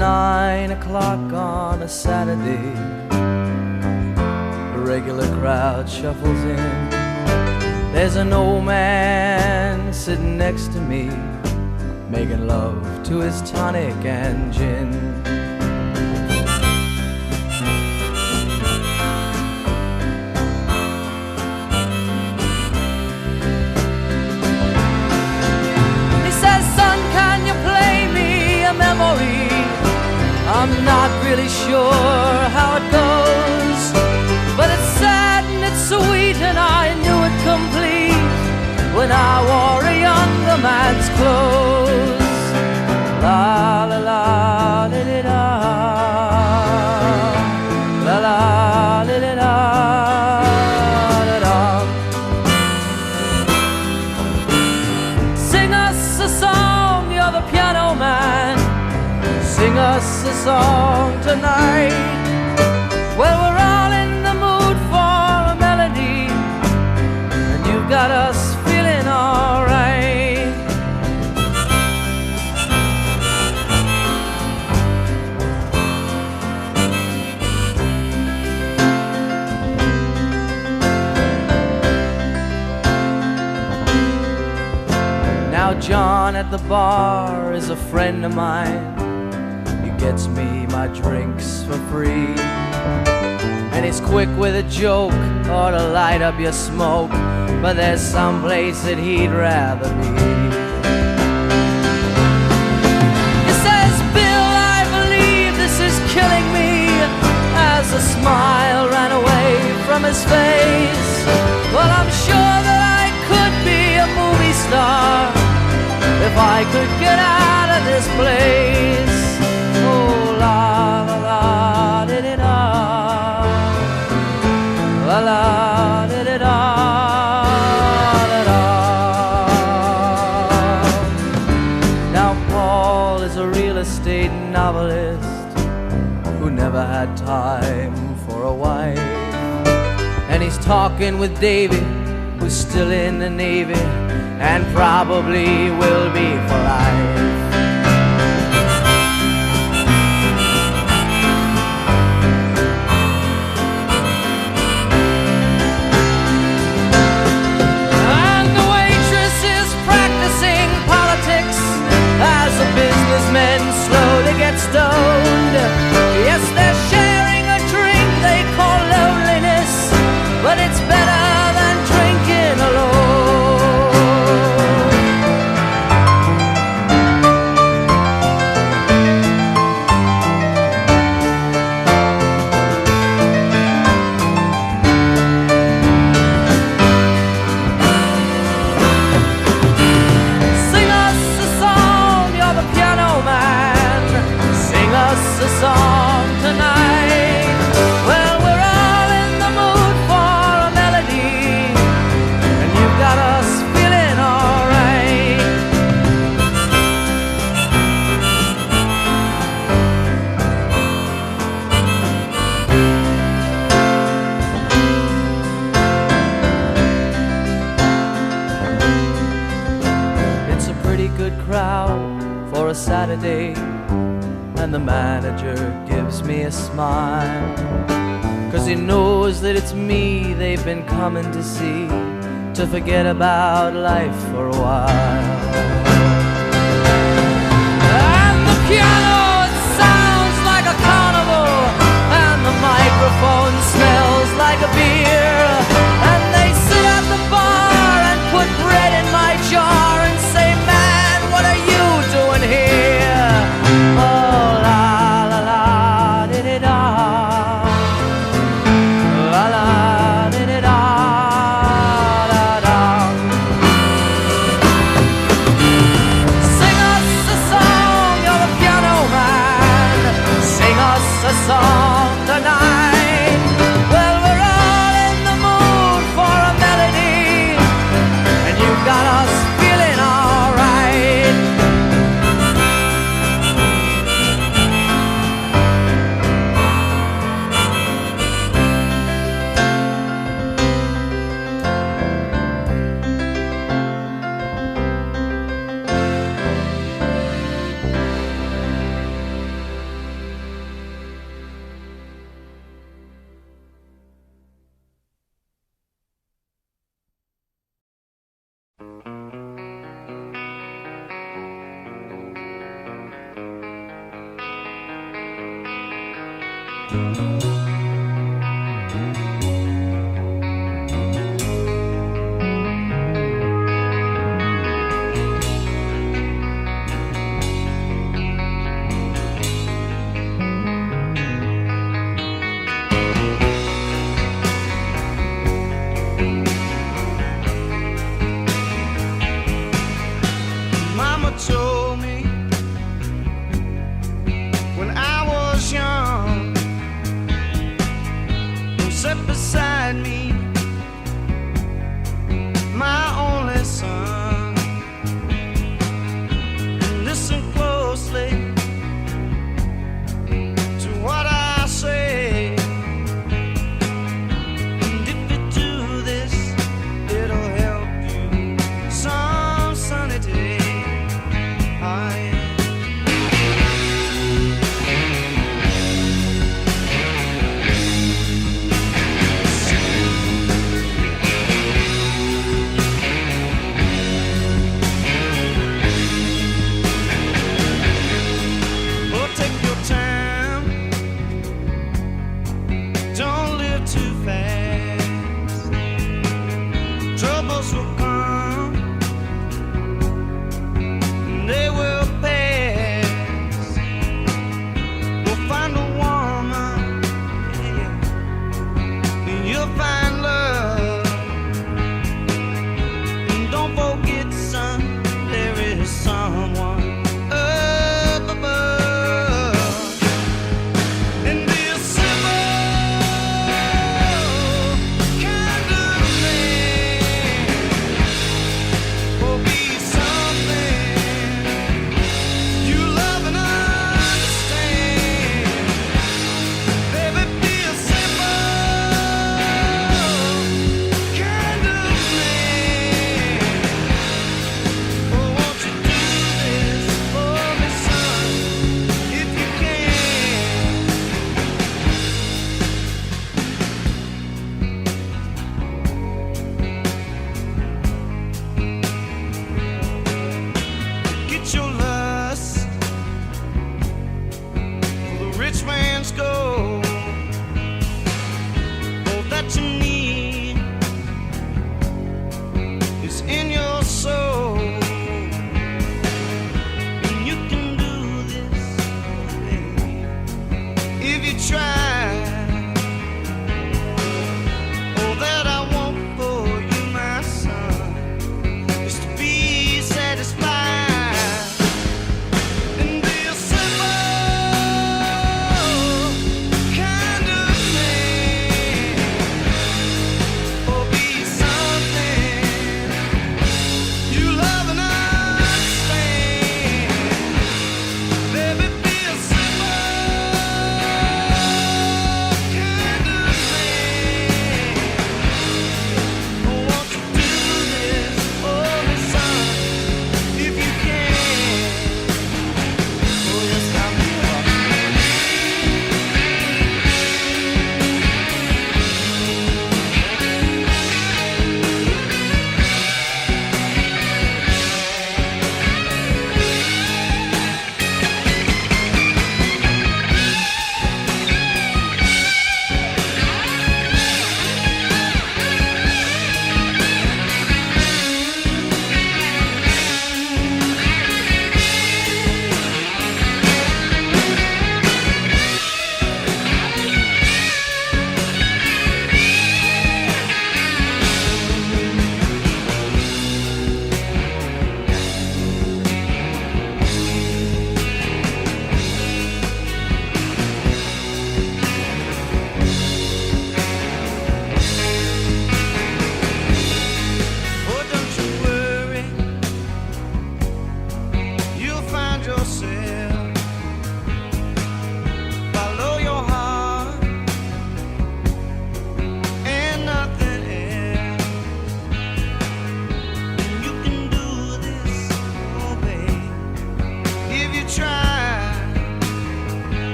9 o'clock on a Saturday. The regular crowd shuffles in. There's an old man sitting next to me, making love to his tonic and gin. He says, son, can you play me a memory? I'm not really sure how it goes, but it's sad and it's sweet, and I knew it complete when I wore a younger man's clothes. La la la li li da, la la li li da, da da. Sing us a song, you're the piano man. Sing us a song tonight. Well, we're all in the mood for a melody, and you've got us feeling alright. Now John at the bar is a friend of mine. He gets me my drinks for free, and he's quick with a joke or to light up your smoke, but there's some place that he'd rather be. He says, Bill, I believe this is killing me, as a smile ran away from his face. Well, I'm sure that I could be a movie star if I could get out of this place. Oh, la la la di di da, la la di di da, da da. Now Paul is a real estate novelist who never had time for a wife, and he's talking with Davy, who's still in the Navy and probably will be for life. And the waitress is practicing politics as the businessmen slowly get stoned. Yes, they're sharing a drink they call loneliness, but it's better than drinking alone. Sing us a song, you're the piano man. Sing us a song tonight. Well, we're all in the mood for a melody, and you've got us feeling alright. It's a pretty good crowd for a Saturday, and the manager gives me a smile, 'cause he knows that it's me they've been coming to see, to forget about life for a while. And the piano, it sounds like a carnival, and the microphone smells like a beer, and they sit at the bar and put bread in my jar and say, man, what are you doing here? Oh, la la la di di da, la la di di da, da da. Sing us a song, you're the piano man. Sing us a song tonight. Well, we're all in the mood for a melody, and you've got us feeling alright.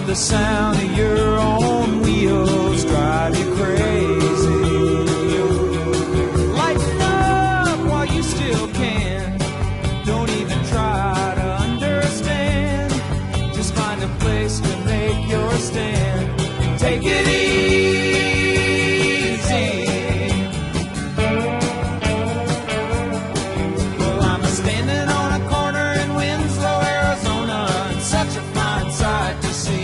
let the sound of your own wheels drive you crazy. Lighten up while you still can. Don't even try to understand. Just find a place to make your stand. Take it easy. Well, I'm standing on a corner in Winslow, Arizona, and such a fine sight to see.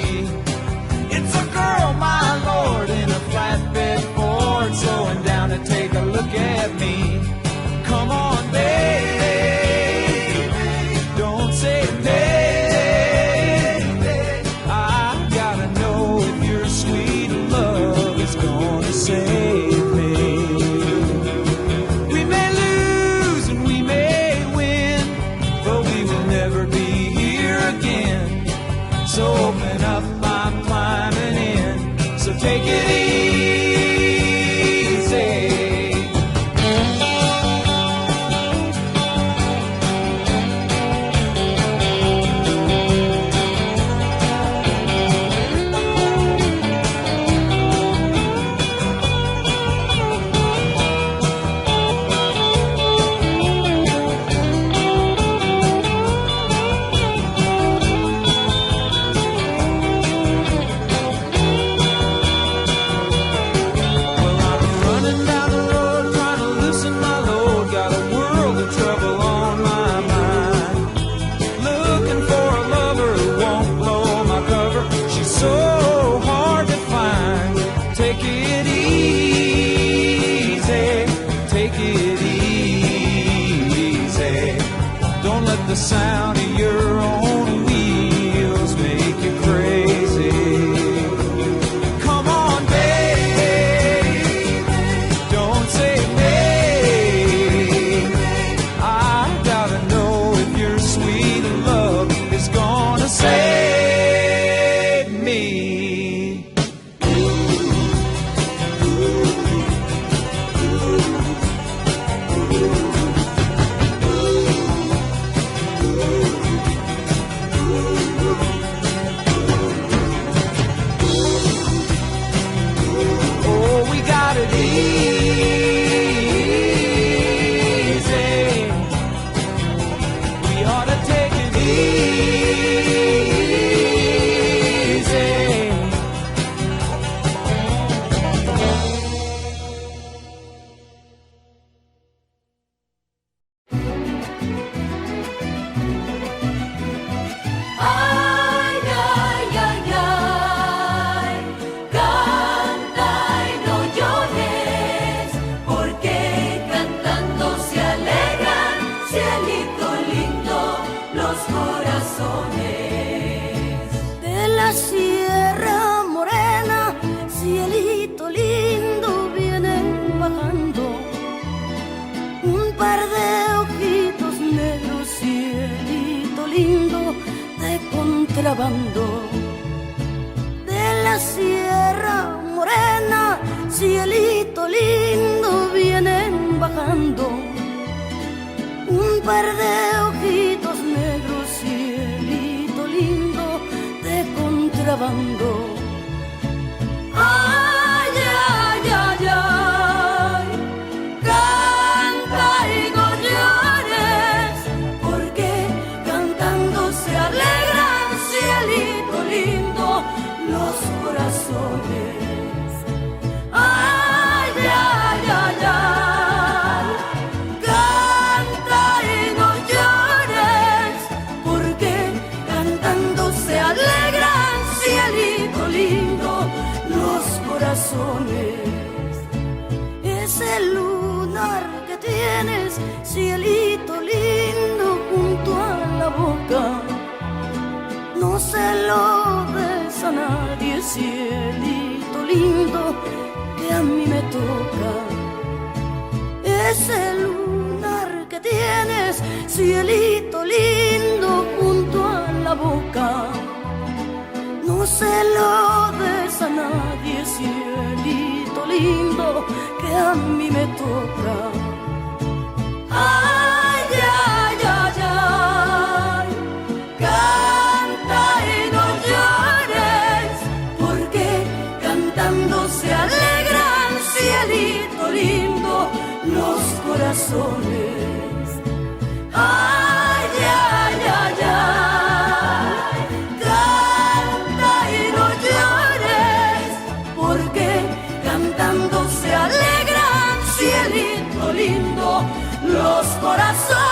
It's a girl, my lord, in a flatbed Ford, slowing down to take a look at me. Come on, baby, don't say nay. I gotta know if your sweet love is gonna save me. We may lose and we may win, but we will never be here again. So open up, I'm climbing in. So take it easy. Well, I'm running down the road trying to loosen my load. Got a world of trouble on my mind. Looking for a lover who won't blow my cover. She's so hard to find. Take it easy. Take it easy. Don't let the sound of your own wheels make you crazy. Come on, baby, don't say nay. I gotta know if your sweet love is gonna save me. Oh, we got it easy. We ought to take it easy. Ay, ay, ay, ay, canta y no llores, porque cantando se alegran, cielito lindo, los corazones. De la Sierra Morena, cielito lindo, vienen bajando un par de ojitos negros, cielito lindo, de contrabando. De la Sierra Morena, cielito lindo, vienen bajando un par de ojitos negros, cielito lindo, de contrabando. Ay, ay, ay, ay, canta y no llores, porque cantando se alegran, cielito lindo, los corazones. Ay, ay, ay, ay, canta y no llores, porque cantando se alegran, cielito lindo, los corazones. Ese lunar que tienes, cielito lindo, junto a la boca, no se lo des a nadie, cielito lindo, que a mí me toca. Ese lunar que tienes, cielito lindo, junto a la boca, no se lo des a nadie, cielito lindo, que a mí me toca. Ay, ay, ay, ay, canta y no llores, los corazones. Ay, ay, ay, ay, canta y no llores, porque cantando se alegran, cielito lindo, los corazones.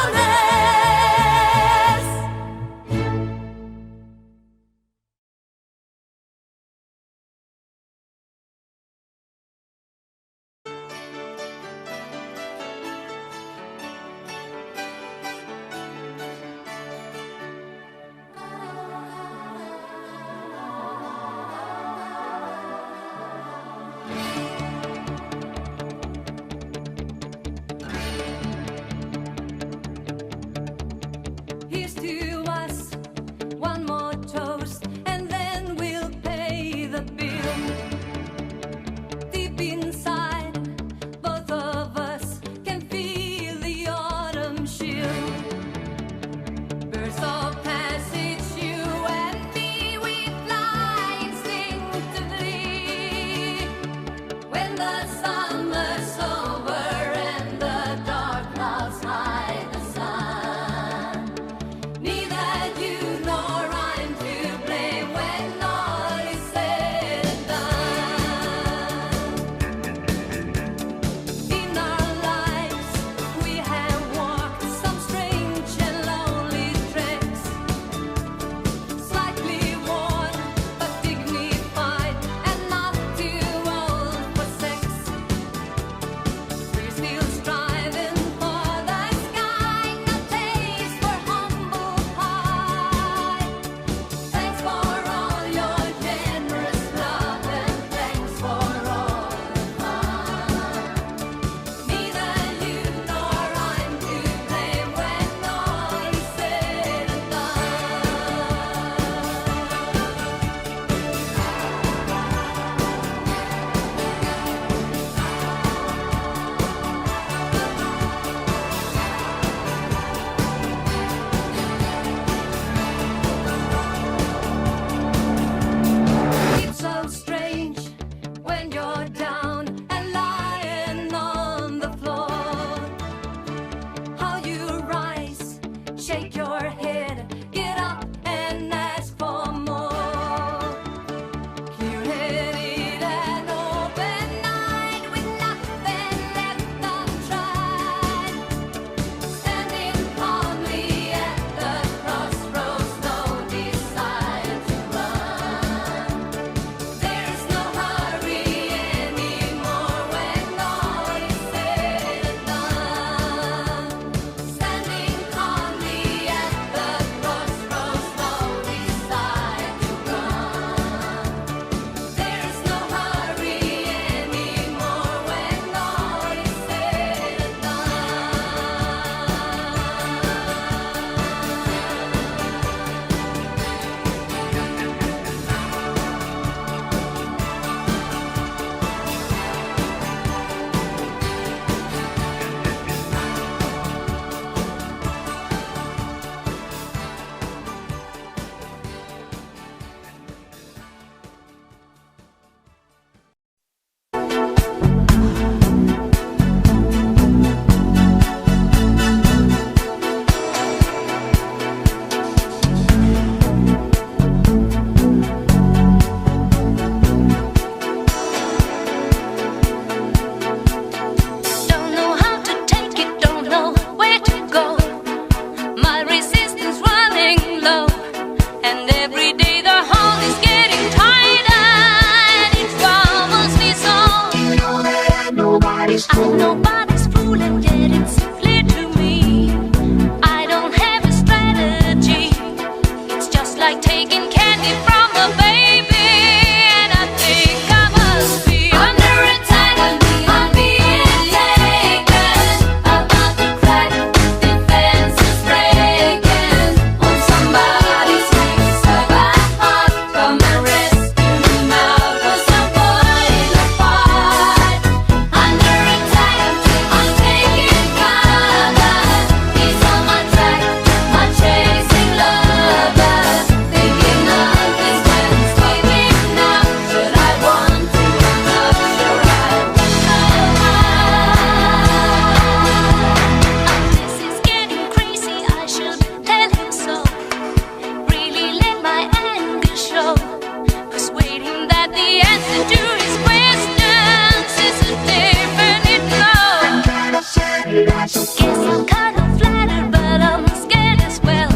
Guess I'm kind of flattered, but I'm scared as well.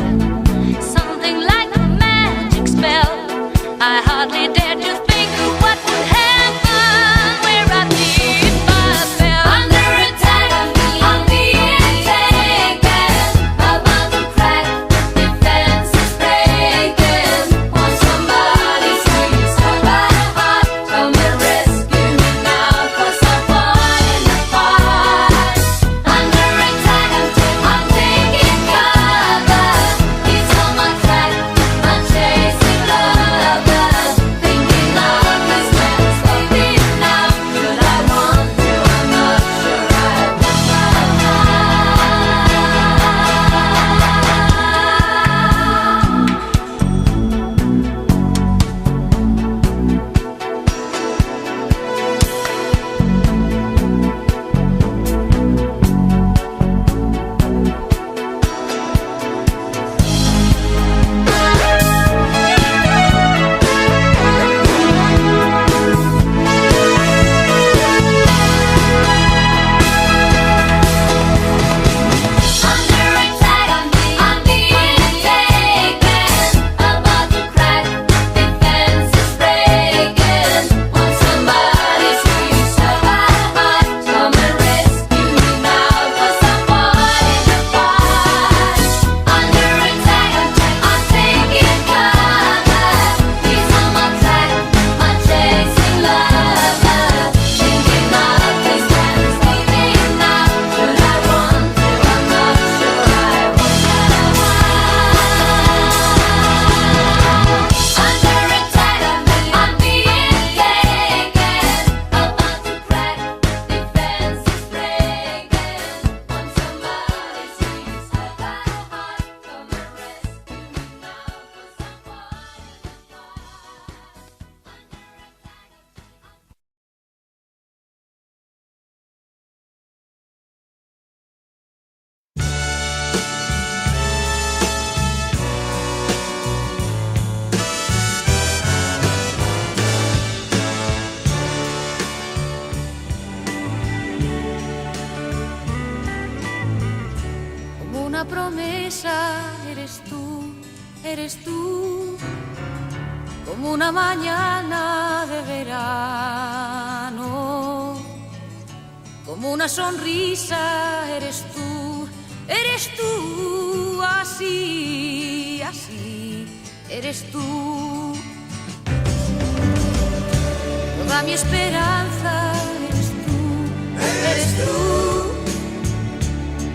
Something like a magic spell. I hardly dare to think of what would happen where I leave my spell. Under attack, I'm being taken. About to crack, defenses breaking. Want somebody sweet, so my heart, come and rescue me now, 'cause I'm falling apart. Under attack, I'm taking cover. He's on my track, I'm chasing lover. Thinking of his friends, waiting now. Should I want to? I'm not sure I Under attack, I'm being taken. About to crack, defenses breaking. Want somebody sweet, so my heart, come and rescue me now, 'cause I'm falling apart. Under attack, I'm taking cover. He's on my track, my chasing lover. Thinking of his friends, waiting now. Should I want to? I'm not sure I want. Under attack, I'm being taken. About to crack, defenses breaking. Want somebody sweet, so my heart, come and rescue me now, 'cause I'm falling Como una promesa eres tú, eres tú. Como una mañana de verano. Como una sonrisa eres tú, así, así, eres tú. Toda mi esperanza eres tú.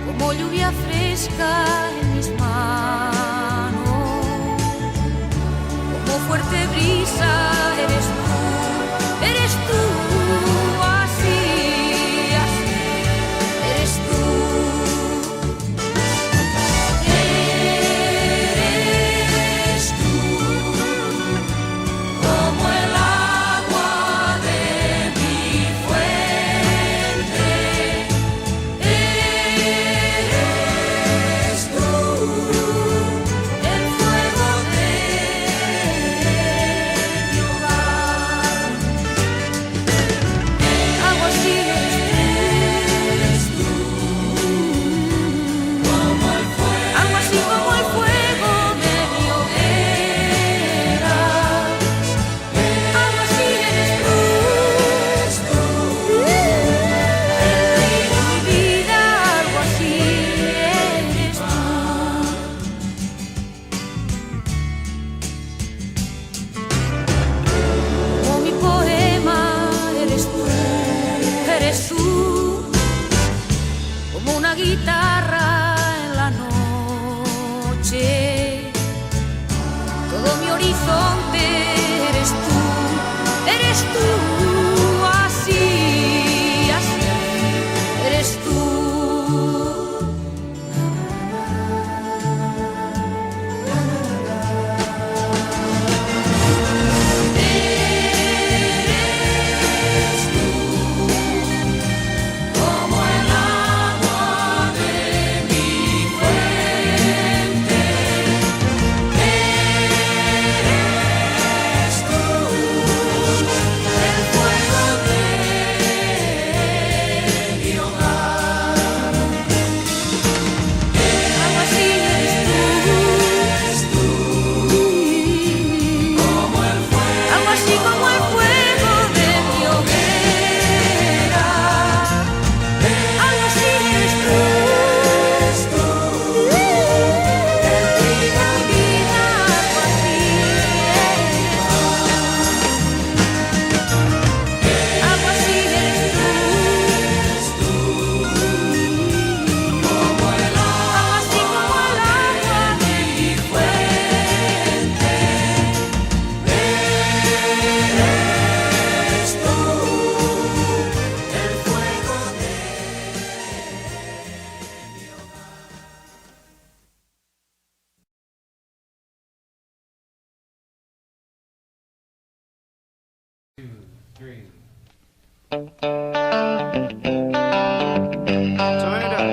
Como lluvia fresca en mis manos, como fuerte brisa eres tú, así, así, eres tú. Eres tú, como el agua de mi fuente. Eres tú, el fuego de mi hogar. Agua así eres tú, como el fuego. Agua así como el fuego de mi hoguera. Agua así eres tú, el río de mi vida. Algo así eres tú. Como mi poema eres tú, como una guitarra en la noche. Todo mi horizonte eres tú, así, así, eres tú. Eres tú, como el agua de mi fuente. Eres tú, el 3. Turn it up.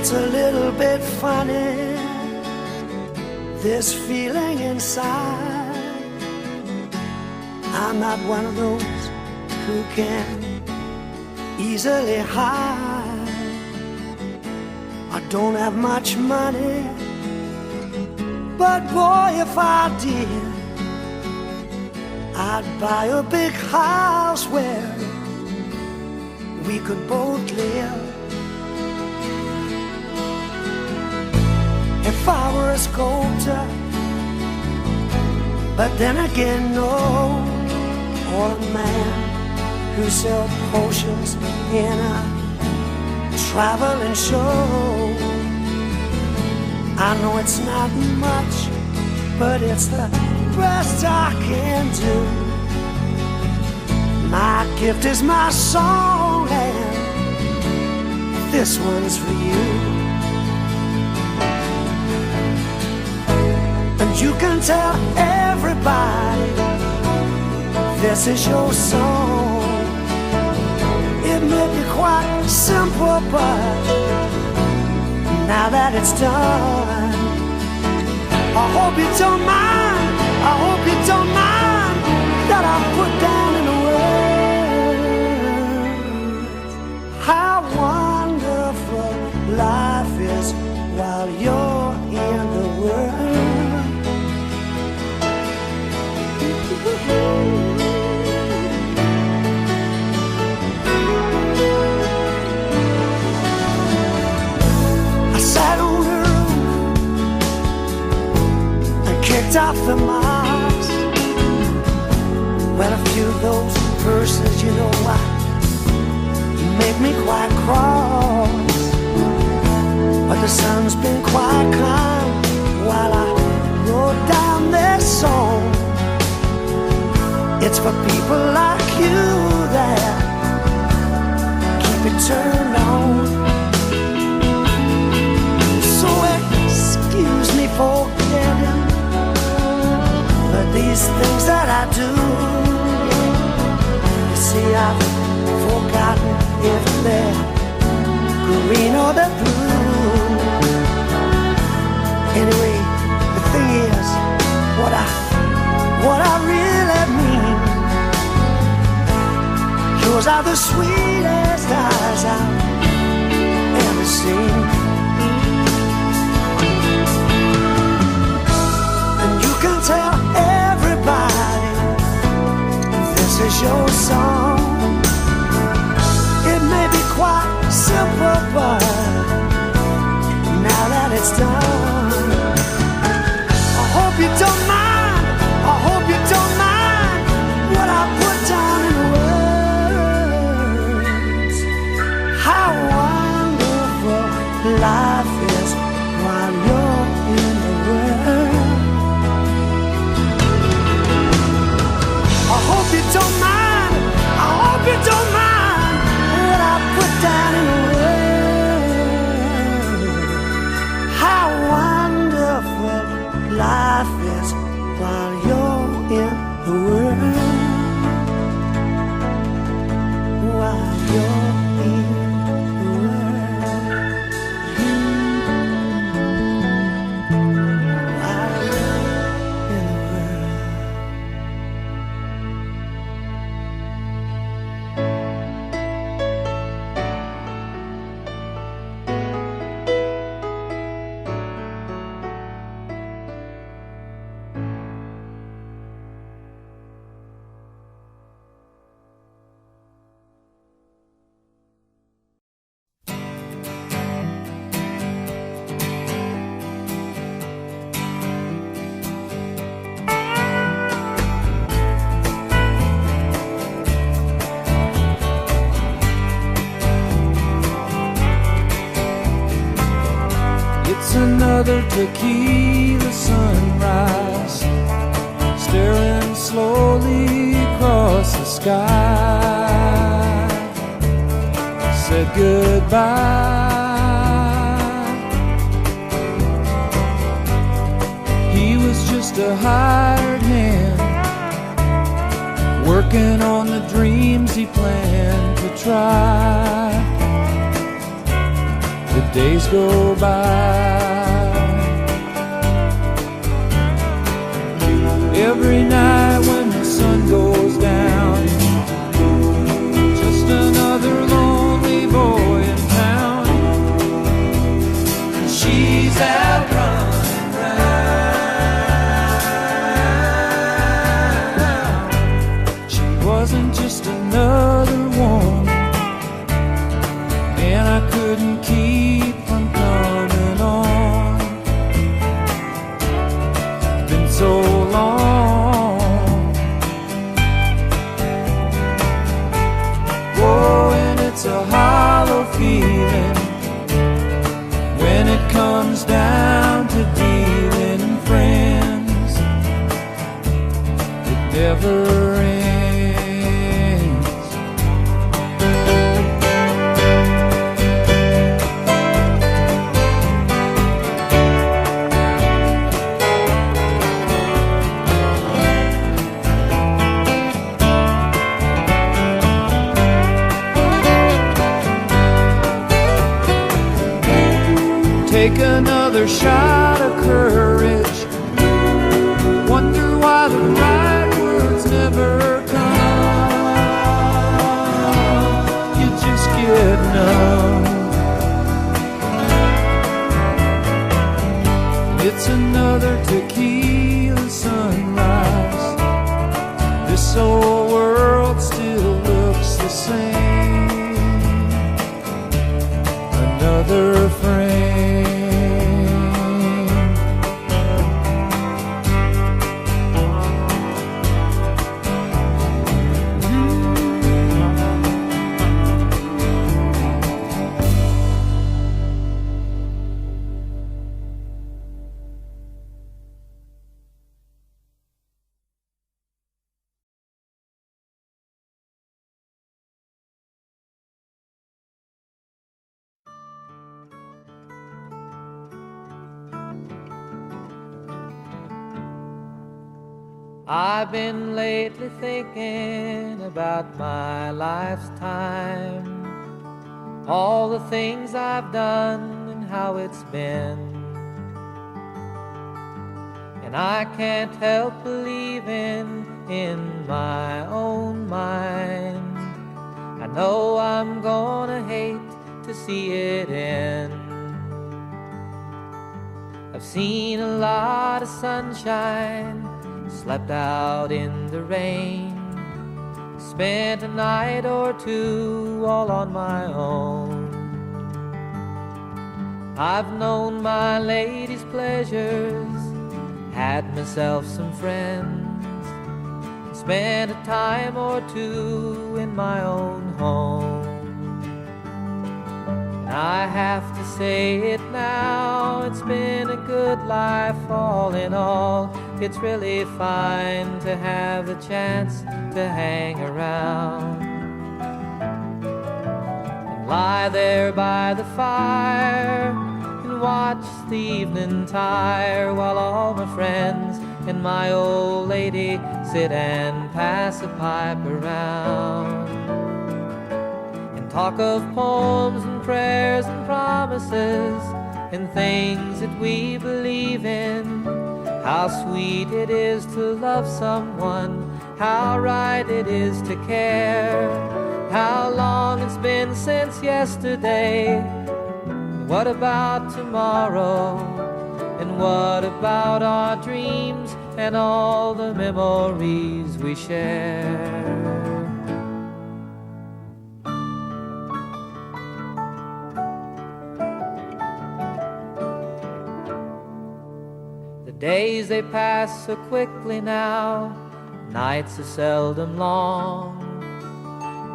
It's a little bit funny, this feeling inside. I'm not one of those who can easily hide. I don't have much money, but boy, if I did, I'd buy a big house where we could both live. If I were a sculptor, but then again, no, or a man who sells potions in a traveling show. I know it's not much, but it's the best I can do. My gift is my song, and this one's for you. And you can tell everybody this is your song. It may be quite simple, but now that it's done, I hope you don't mind, I hope you don't mind that I put down in words how wonderful life is while you're in the world. I sat on the roof and kicked off the moss. Well, a few of those verses, you know what, make me quite cross. But the sun's been quite calm while I wrote down this song. It's for people like you that keep it turned on. So excuse me for getting these things that I do. You see, I've forgotten if they're green or they're blue. Anyway, the thing is, what I really mean, yours are the sweetest eyes I've ever seen. And you can tell everybody this is your song. It may be quite simple, but now that it's done, I hope you don't mind, I hope you don't mind what I put down in words. How wonderful life is while you're in the world. I hope you don't mind, I hope you don't mind what I put down in words. How wonderful life is while you're in the world. While you're in the world. While you're in the world. It's another tequila sunrise, staring slowly across the sky. Said goodbye. He was just a hired hand, working on the dreams he planned to try. The days go by. Every night when the sun goes down, just another lonely boy in town. She's out running round. She wasn't just another woman, and I couldn't keep from coming on. Been so long. Oh, and it's a hollow feeling when it comes down to dealing friends. It never ends. Take another shot of courage. Wonder why the right words never come. You just get numb. It's another tequila sunrise. This old world still looks the same. Another frame. I've been lately thinking about my life's time, all the things I've done and how it's been. And I can't help believing in my own mind. I know I'm gonna hate to see it end. I've seen a lot of sunshine, slept out in the rain, spent a night or two all on my own. I've known my lady's pleasures, had myself some friends, spent a time or two in my own home. And I have to say it now, it's been a good life all in all. It's really fine to have the chance to hang around and lie there by the fire and watch the evening tire while all my friends and my old lady sit and pass a pipe around and talk of poems and prayers and promises and things that we believe in. How sweet it is to love someone, how right it is to care, how long it's been since yesterday. What about tomorrow? And what about our dreams and all the memories we share? Days they pass so quickly now, nights are seldom long.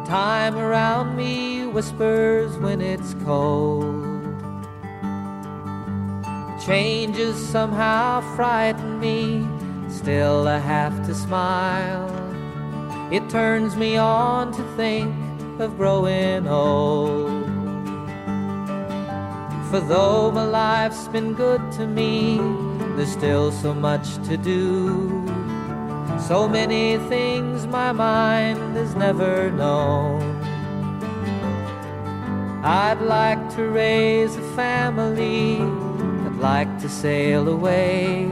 Time around me whispers when it's cold. Changes somehow frighten me, still I have to smile. It turns me on to think of growing old. For though my life's been good to me, there's still so much to do, so many things my mind has never known. I'd like to raise a family, I'd like to sail away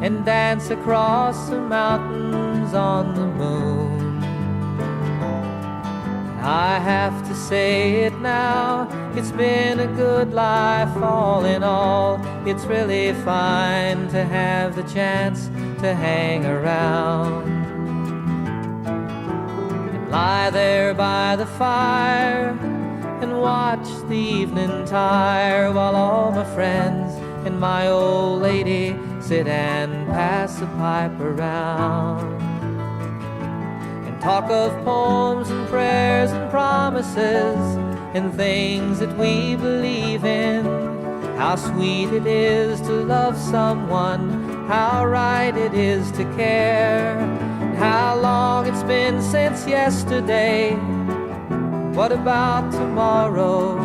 and dance across the mountains on the moon. I have to say it now, it's been a good life all in all. It's really fine to have the chance to hang around and lie there by the fire and watch the evening tire while all my friends and my old lady sit and pass the pipe around and talk of poems and prayers and promises and things that we believe in. How sweet it is to love someone, how right it is to care, how long it's been since yesterday. What about tomorrow?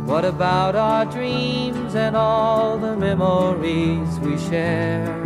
What about our dreams and all the memories we share?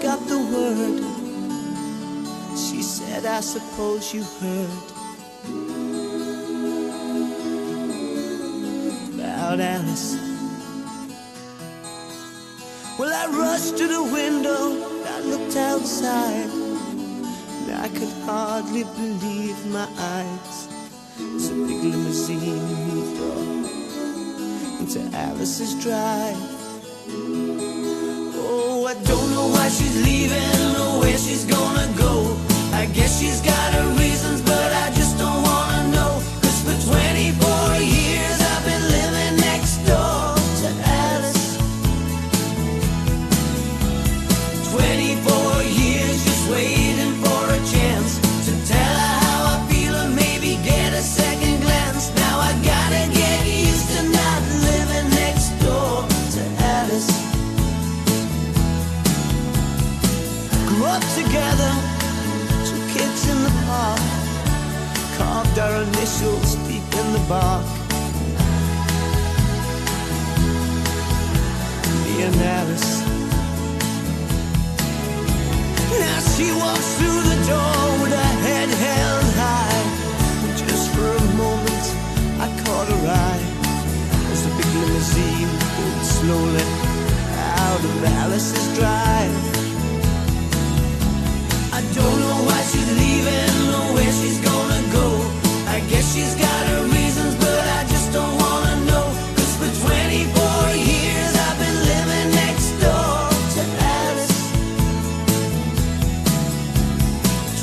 got the word. She said, I suppose you heard about Alice. Well, I rushed to the window, I looked outside, and I could hardly believe my eyes. It's a big limousine we drove into Alice's drive. Oh, I don't know why she's leaving or where she's gonna go. I guess she's got her reasons, but I just don't wanna know. 'Cause for 24 years I've been living next door to Alice. 24 years just waiting for a chance to tell her how I feel or maybe get a second glance. Now I gotta get used to not living next door to Alice. Grew up together, two kids in the park, carved our initials deep in the bark. and Alice. Now she walks through the door with her head held high. Just for a moment I caught her eye as the big limousine pulled slowly out of Alice's drive. I don't know why she's leaving or where she's gonna go. I guess she's got her reasons, but I just don't wanna know. 'Cause for 24 years I've been living next door to Alice.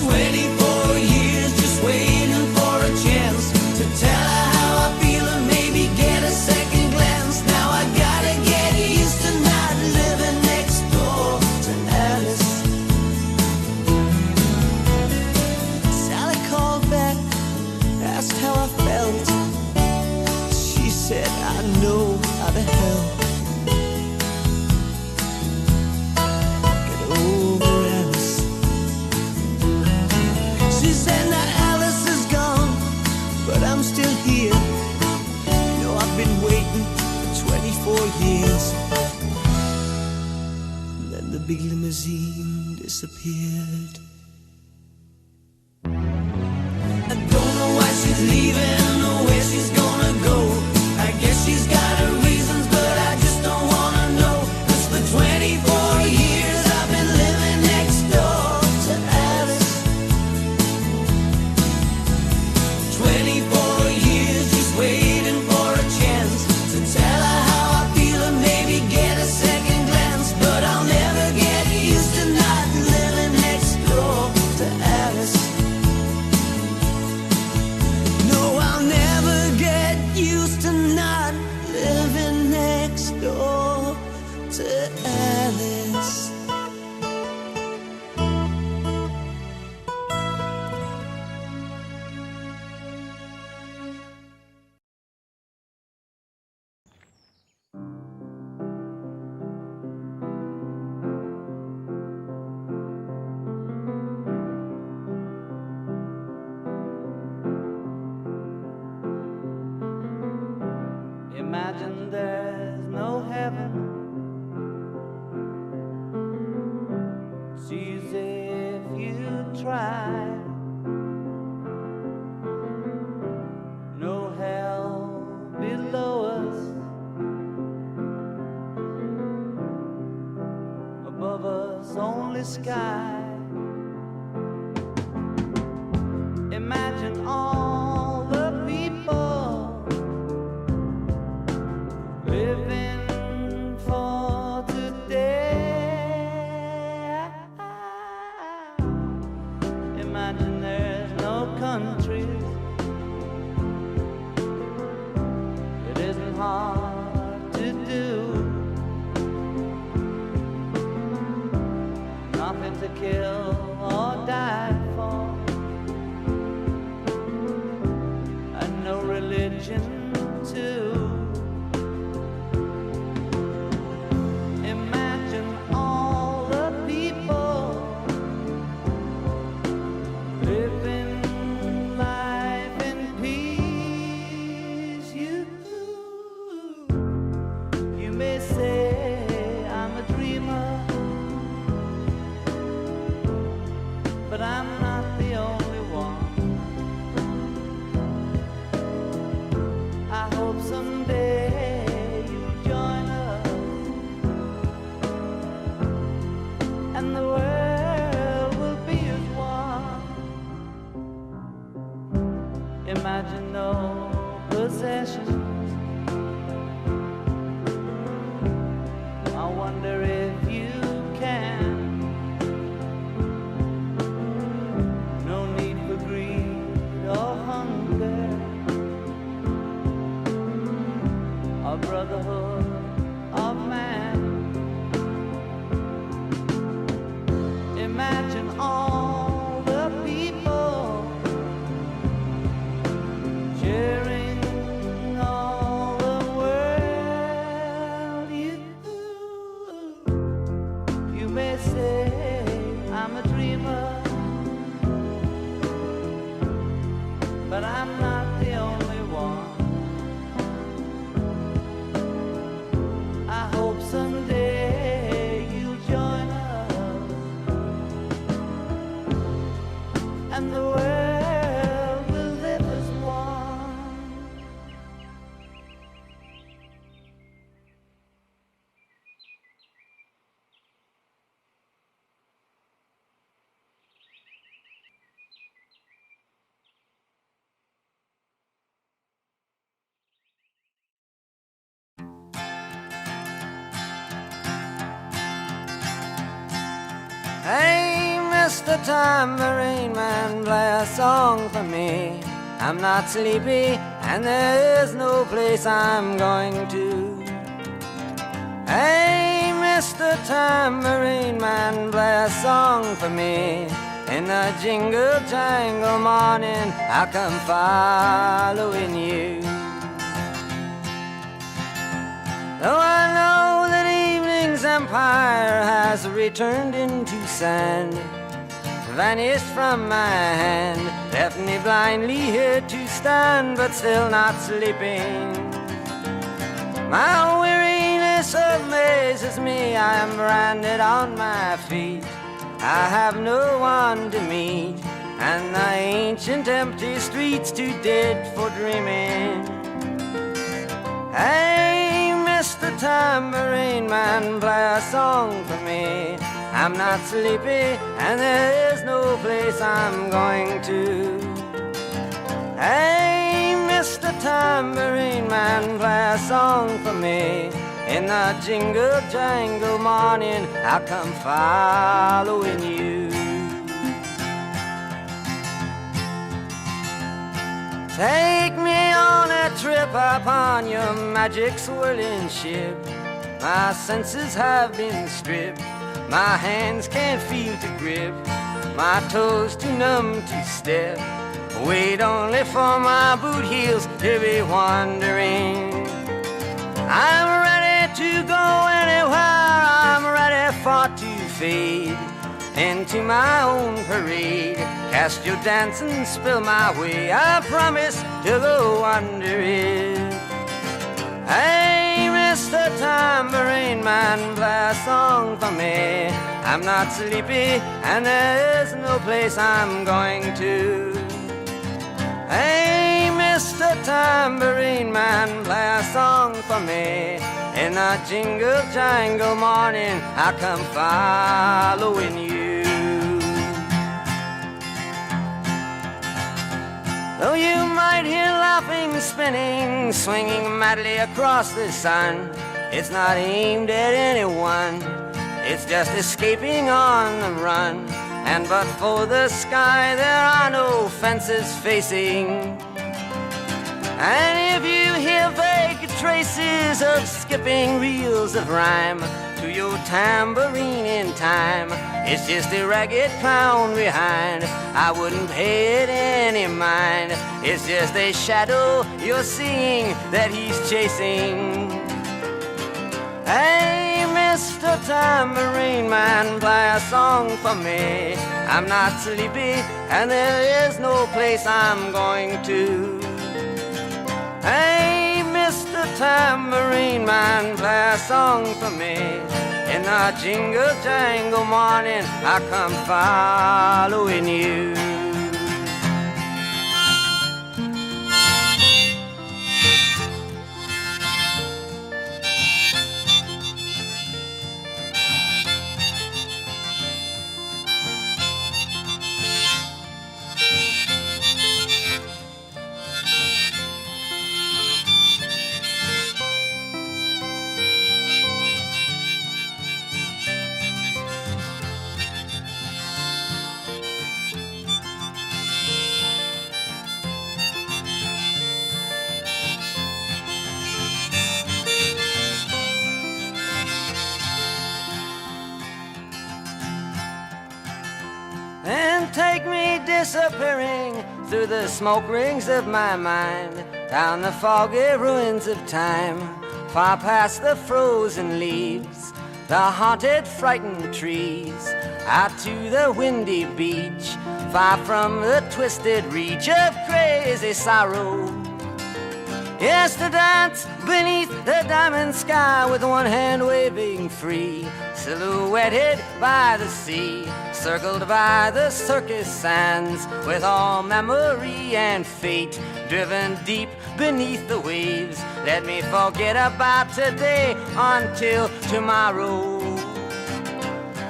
24 years just waiting for a chance to tell her how I feel and maybe get a second glance. Now I gotta get used to not living next door to Alice. Sally called back, asked how I felt. She said, I know how to help. Get over Alice. She said, now Alice is gone, but I'm still here. You know I've been waiting for 24 years. And then the big limousine disappeared. I don't know why she's leaving or where she's gonna go. I guess she's got her reasons, but I just don't wanna know. 'Cause for 24 years I've been living next door to Alice. 24 years just waiting for a chance to tell her how I feel and maybe get a second glance. But I'll never get used to not living next door to Alice. No, I'll never get used to not living next door to Alice. Imagine there's no heaven. It's easy if you try. No hell below us. Above us only sky. Imagine all the people living for today. Imagine there's no countries. It isn't hard to do. Nothing to kill or die for. And no religion too. Imagine all the people living life in peace. You may say I'm a dreamer, but I'm not the only one. I hope someday you'll join us and the world will be as one. Imagine no possessions. I wonder if you can. No need for greed or hunger. A brotherhood of man. Imagine all the people sharing all the world. You may say I'm a dreamer, but I'm not the only one. I hope someday Mr. Tambourine Man, play a song for me. I'm not sleepy and there is no place I'm going to. Hey, Mr. Tambourine Man, play a song for me. In the jingle jangle morning, I'll come following you. Though I know that evening's empire has returned into sand, vanished from my hand, left me blindly here to stand, but still not sleeping. My weariness amazes me, I am branded on my feet. I have no one to meet, and the ancient empty streets too dead for dreaming. Hey, Mr. Tambourine Man, play a song for me. I'm not sleepy and there is no place I'm going to. Hey, Mr. Tambourine Man, play a song for me. In the jingle jangle morning, I'll come following you. Take me on a trip upon your magic swirling ship. My senses have been stripped, my hands can't feel to grip, my toes too numb to step. Wait only for my boot heels to be wandering. I'm ready to go anywhere, I'm ready for to fade into my own parade. Cast your dancing spell my way, I promise to go under it. Hey, Mr. Tambourine Man, play a song for me. I'm not sleepy and there is no place I'm going to. Hey, Mr. Tambourine Man, play a song for me. In the jingle jangle morning, I come following you. Though you might hear laughing, spinning, swinging madly across the sun, it's not aimed at anyone, it's just escaping on the run. And but for the sky, there are no fences facing. And if you hear vague traces of skipping reels of rhyme to your tambourine in time, it's just a ragged clown behind. I wouldn't pay it any mind. It's just a shadow you're seeing that he's chasing. Hey, Mr. Tambourine Man, play a song for me. I'm not sleepy and there is no place I'm going to. Hey, Mr. Tambourine Man, play a song for me. In the jingle jangle morning, I come following you. And take me disappearing through the smoke rings of my mind, down the foggy ruins of time, far past the frozen leaves, the haunted, frightened trees, out to the windy beach, far from the twisted reach of crazy sorrow. Yes, to dance beneath the diamond sky with one hand waving free, silhouetted by the sea, circled by the circus sands, with all memory and fate driven deep beneath the waves. Let me forget about today until tomorrow.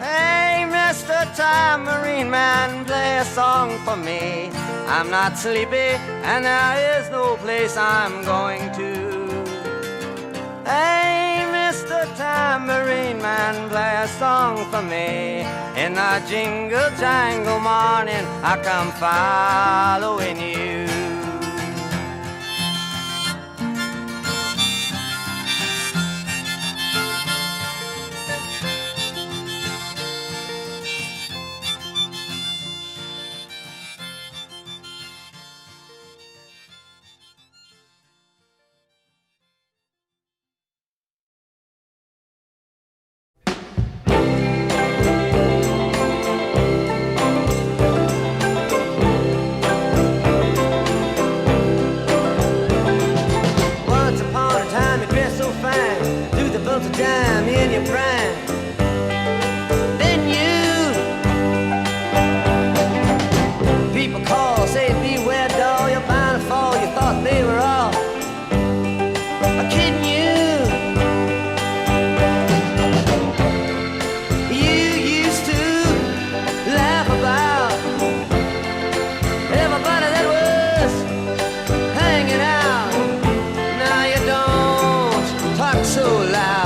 Hey, Mr. Tambourine Man, play a song for me. I'm not sleepy and there is no place I'm going to. Hey, Mr. Tambourine Man, play a song for me. In the jingle jangle morning, I come following you. Time in your prime, then you people call, say beware doll, you're bound to fall. You thought they were all kidding you. You used to laugh about everybody that was hanging out. Now you don't talk so loud.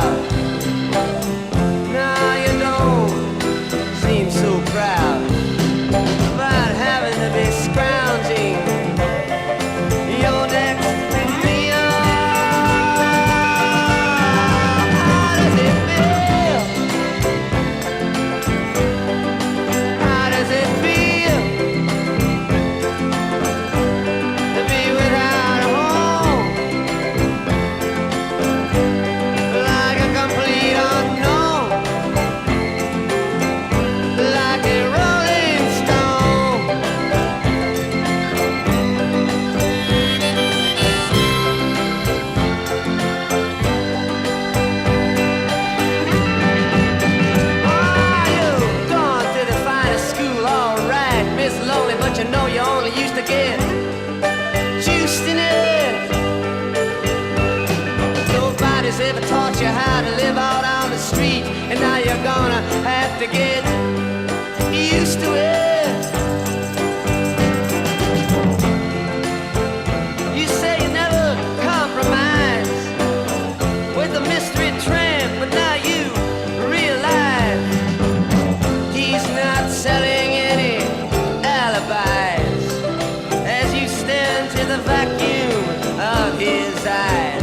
Ever taught you how to live out on the street, and now you're gonna have to get used to it. You say you never compromise with the mystery tramp, but now you realize he's not selling any alibis as you stare into the vacuum of his eyes.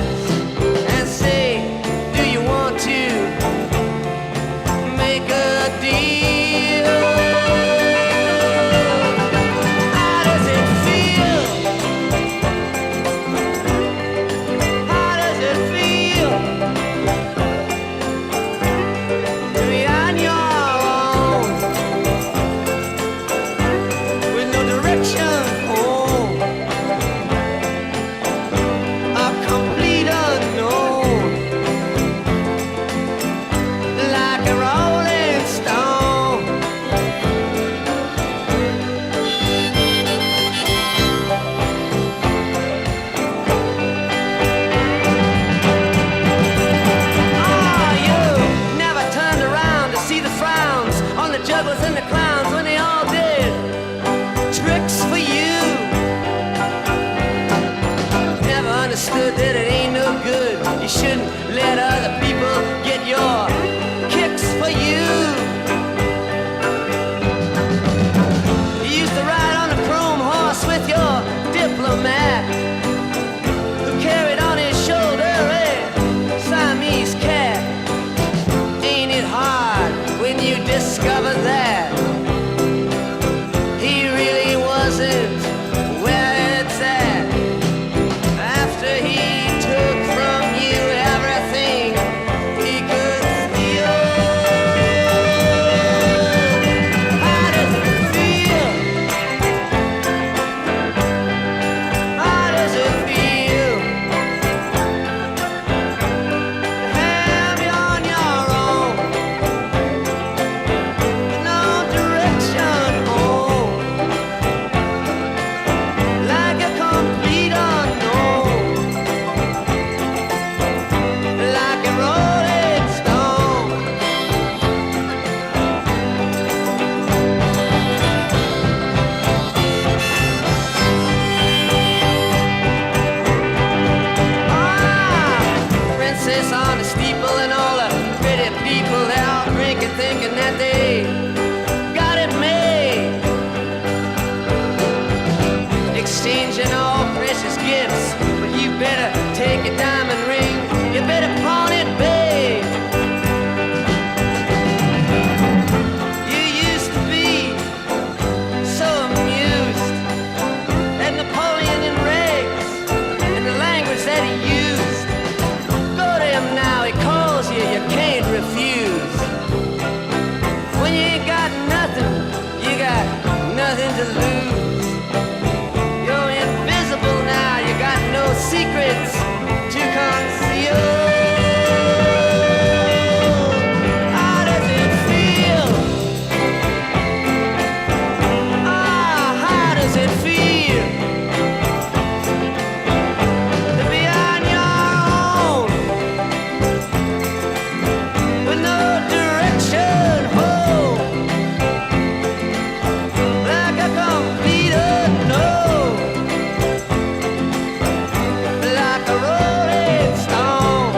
That it ain't no good. You shouldn't let other people get your kicks for you. You used to ride on a chrome horse with your diplomat, who carried on his shoulder a Siamese cat. Ain't it hard when you discover that he really wasn't where it's at? He took from you everything gifts, but you better take a diamond ring. You better pawn it, babe. You used to be so amused at Napoleon and Regs and the language that he used. Go to him now, he calls you, you can't refuse. When you ain't got nothing, you got nothing to lose. You're invisible now, you got no secrets to conceal. How does it feel? Ah, how does it feel to be on your own with no direction home, like a complete unknown, like a rolling stone?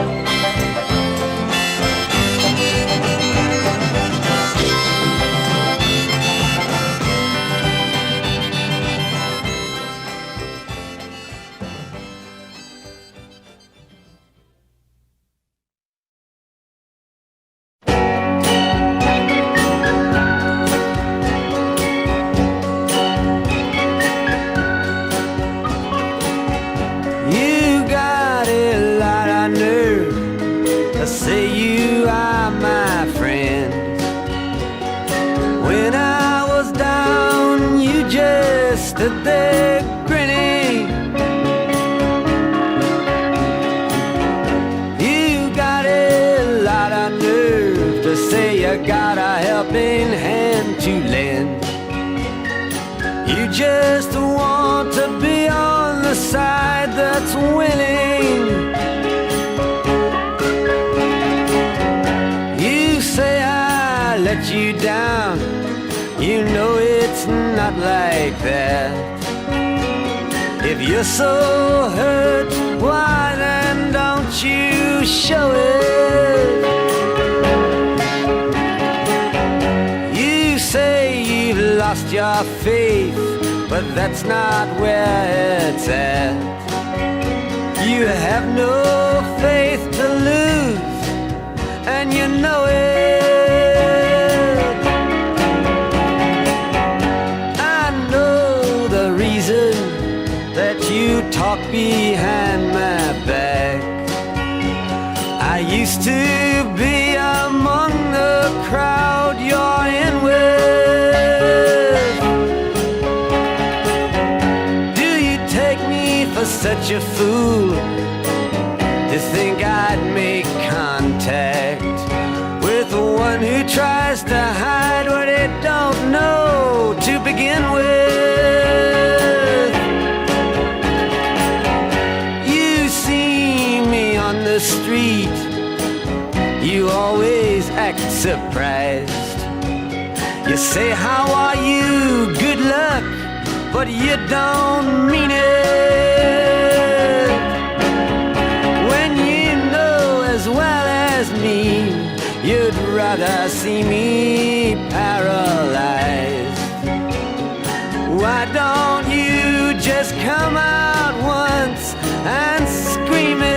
You got a lot of nerve to say you are my friend. When I was down, you just stood there grinning. You got a lot of nerve to say you got a helping hand to lend. You just want to be on the side that's winning. You say I let you down. You know it's not like that. If you're so hurt, why then don't you show it? You say you've lost your faith, but that's not where it's at. You have no faith to lose, and you know it. I know the reason that you talk behind my back. I used to be among the crowd you're in with. Do you take me for such a fool to think I'd make contact with the one who tries to hide what it don't know to begin with? You see me on the street, you always act surprised. You say, how are you? Good luck, but you don't mean it. When you know as well as me, you'd rather see me paralyzed. Why don't you just come out once and scream it?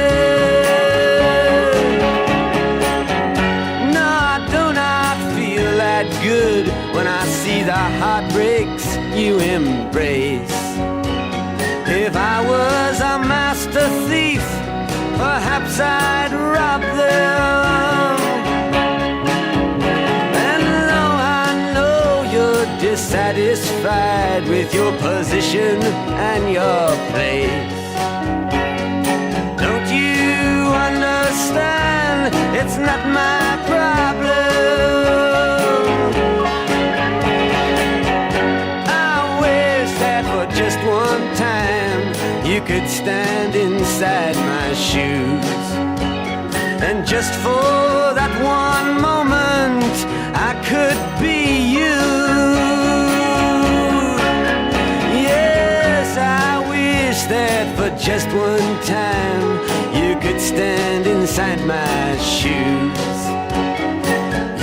No, I do not feel that good when I see the heartbreaks you embrace. If I was a master thief, perhaps I'd rob them. And though I know you're dissatisfied with your position and your place, don't you understand it's not my problem? Just one time you could stand inside my shoes, and just for that one moment I could be you. Yes, I wish that for just one time you could stand inside my shoes.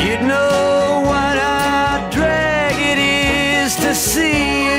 You'd know what a drag it is to see you.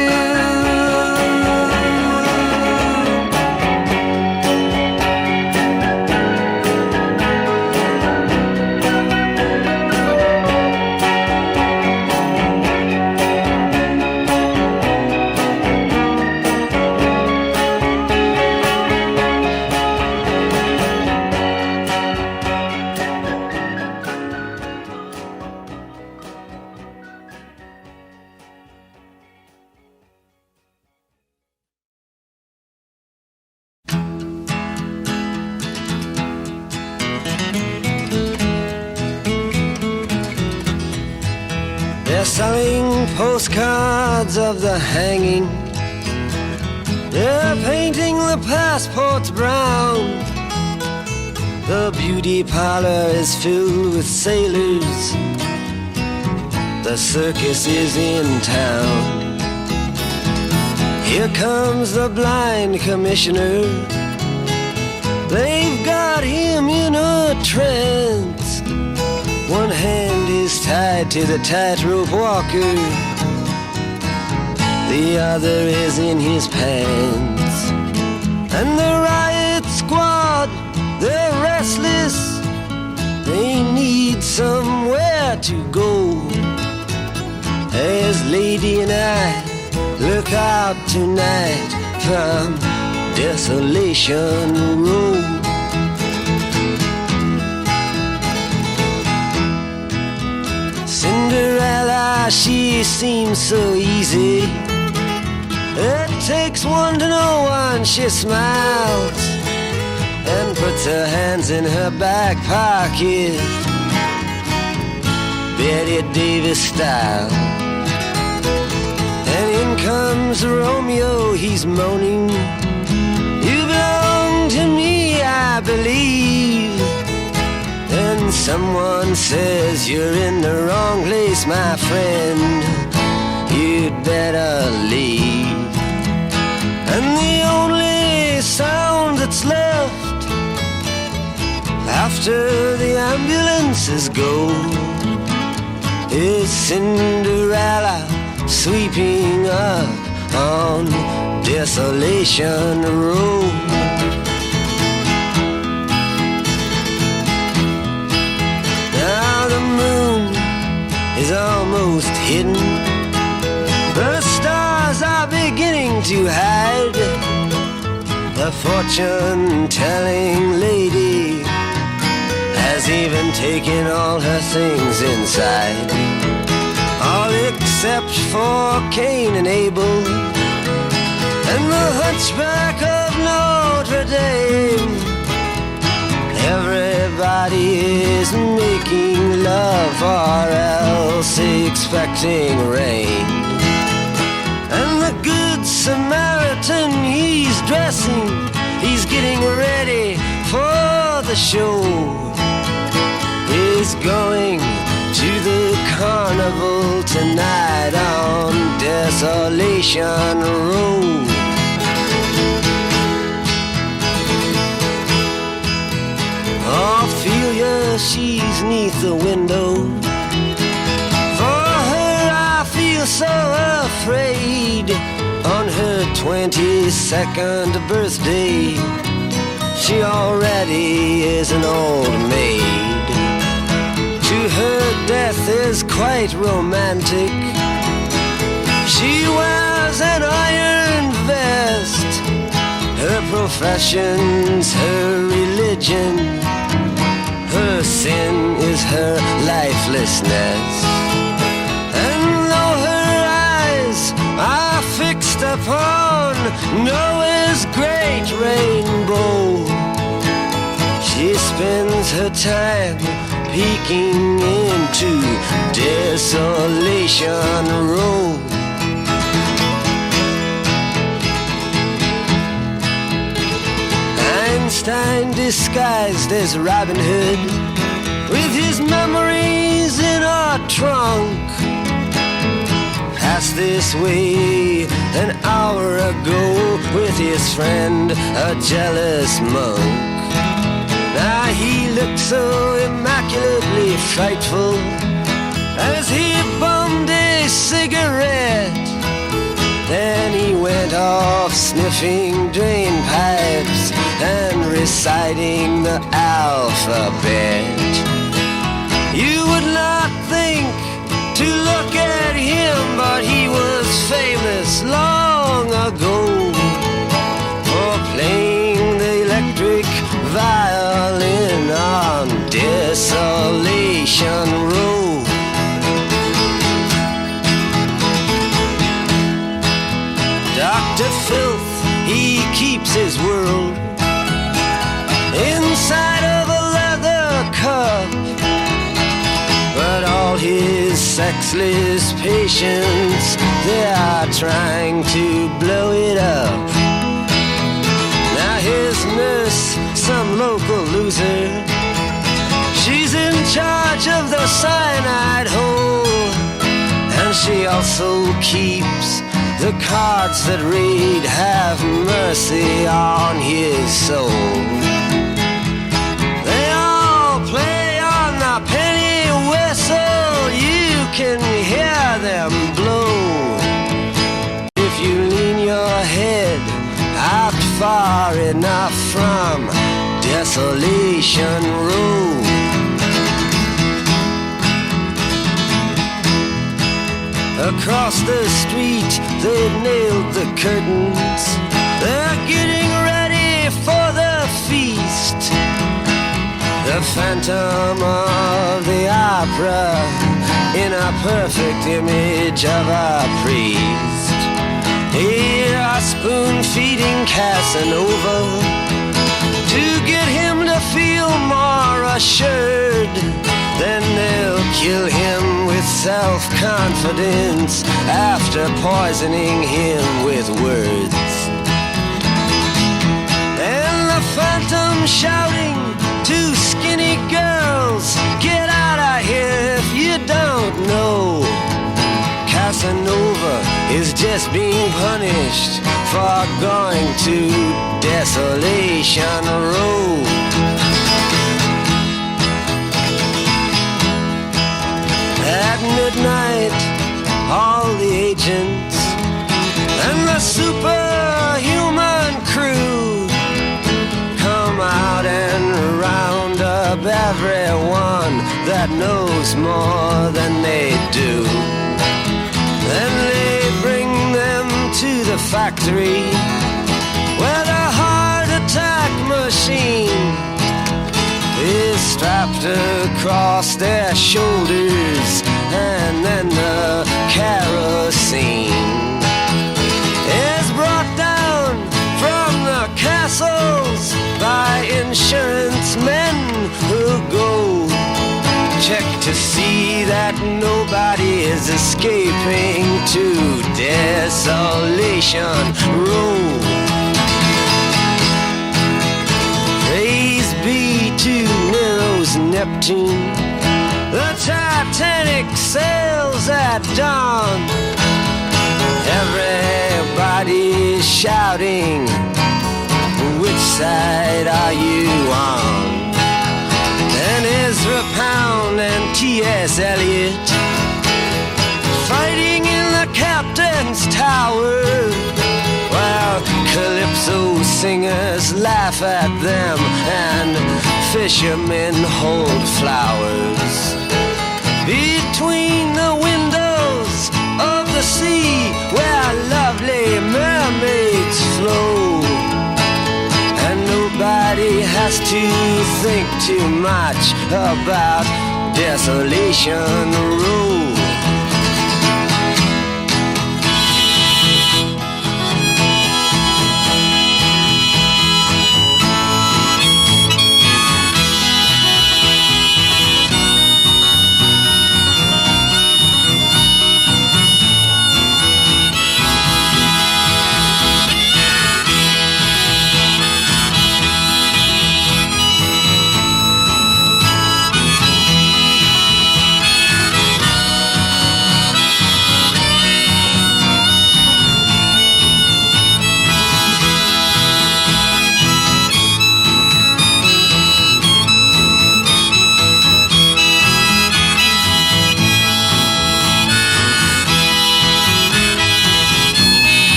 postcards of the hanging. They're painting the passports brown. The beauty parlor is filled with sailors. The circus is in town. Here comes the blind commissioner. They've got him in a trance. One hand is tied to the tightrope walker. The other is in his pants. And the riot squad, they're restless. They need somewhere to go. As Lady and I look out tonight from Desolation Row. Cinderella, she seems so easy. It takes one to know one. She smiles and puts her hands in her back pocket, Betty Davis style. And in comes Romeo, he's moaning, "You belong to me, I believe." And someone says, "You're in the wrong place, my friend. You'd better leave." And the only sound that's left after the ambulances go is Cinderella sweeping up on Desolation Row. Now the moon is almost hidden. The stars are beginning to hide. The fortune-telling lady has even taken all her things inside, all except for Cain and Abel and the hunchback of Notre Dame. Everybody is making love or else expecting rain. And the good Samaritan, he's dressing, he's getting ready for the show. He's going to the carnival tonight on Desolation Row. Ophelia, she's 'neath the window. For her I feel so afraid. On her 22nd birthday, she already is an old maid. To her death is quite romantic. She wears an iron vest. Her profession's her religion. Her sin is her lifelessness. And though her eyes are fixed upon Noah's great rainbow, she spends her time peeking into Desolation Row. Einstein disguised as Robin Hood, with his memories in a trunk, passed this way an hour ago with his friend, a jealous monk. Now he looked so immaculately frightful as he bummed a cigarette. Then he went off sniffing drain pipes and reciting the alphabet. You would not think to look at him, but he was famous long ago for playing the electric violin on Desolation Row. Dr. Filth, he keeps his world inside of a leather cup, but all his sex sexless patience, they are trying to blow it up. Now his nurse, some local loser, she's in charge of the cyanide hole, and she also keeps the cards that read, have mercy on his soul. They all play on the penny whistle, you can hear them blow. If you lean your head out far enough from Desolation Row. Across the street, they've nailed the curtains. They're getting ready for the feast. The Phantom of the Opera in a perfect image of a priest. Here are spoon-feeding Casanova to get him to feel more assured. Then they'll kill him with self-confidence after poisoning him with words. And the Phantom shouting to skinny girls, get out of here if you don't know. Casanova is just being punished for going to Desolation Row. At midnight, all the agents and the superhuman crew come out and round up everyone that knows more than they do. Then they bring them to the factory where the heart attack machine is strapped across their shoulders, and then the kerosene is brought down from the castles by insurance men who go check to see that nobody is escaping to Desolation Row. Praise be to Nero's Neptune, the Titanic sails at dawn. Everybody's shouting, which side are you on? And Ezra Pound and T.S. Eliot fighting in the captain's tower, while calypso singers laugh at them and fishermen hold flowers. Between the windows of the sea where lovely mermaids flow, and nobody has to think too much about Desolation Row.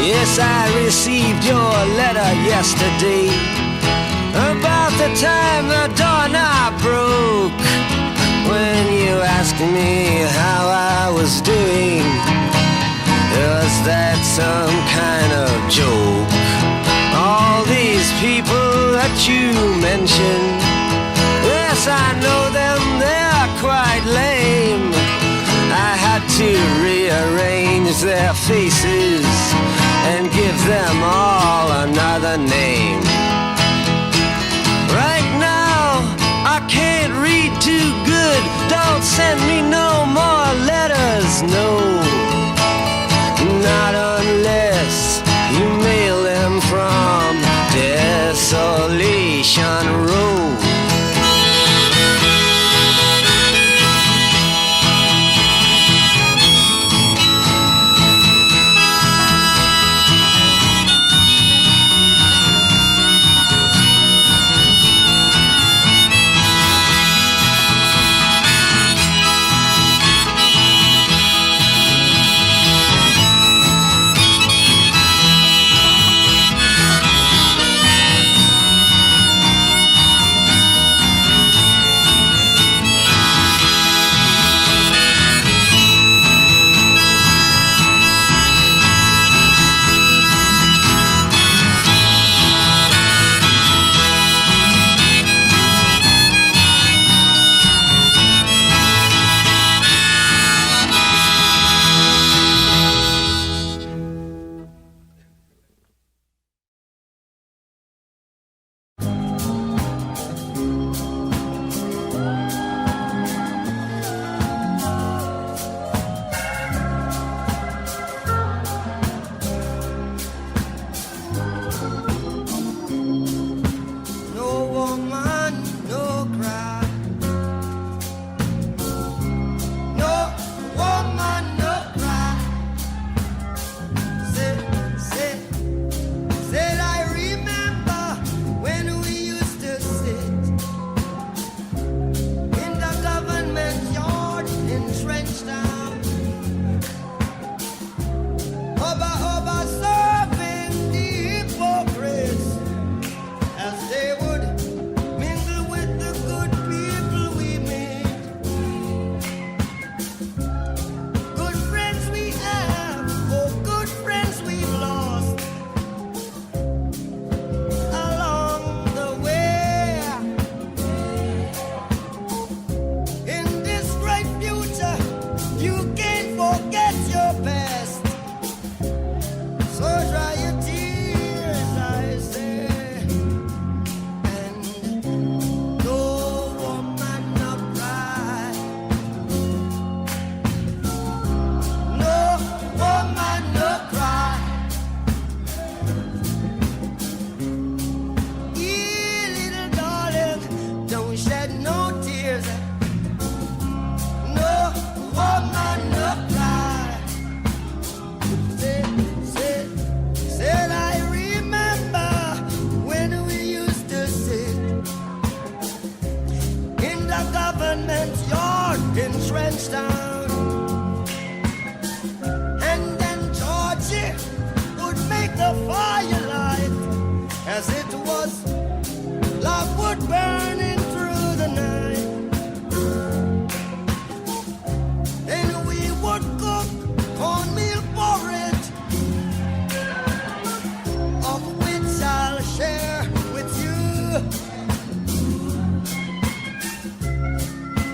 Yes, I received your letter yesterday about the time the doorknob broke. When you asked me how I was doing, was that some kind of joke? All these people that you mentioned, yes, I know them, they're quite lame. I had to rearrange their faces and give them all another name. can't read too good. Don't send me no more letters, no. Not unless you mail them from Desolation Row.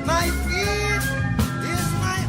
My feet is my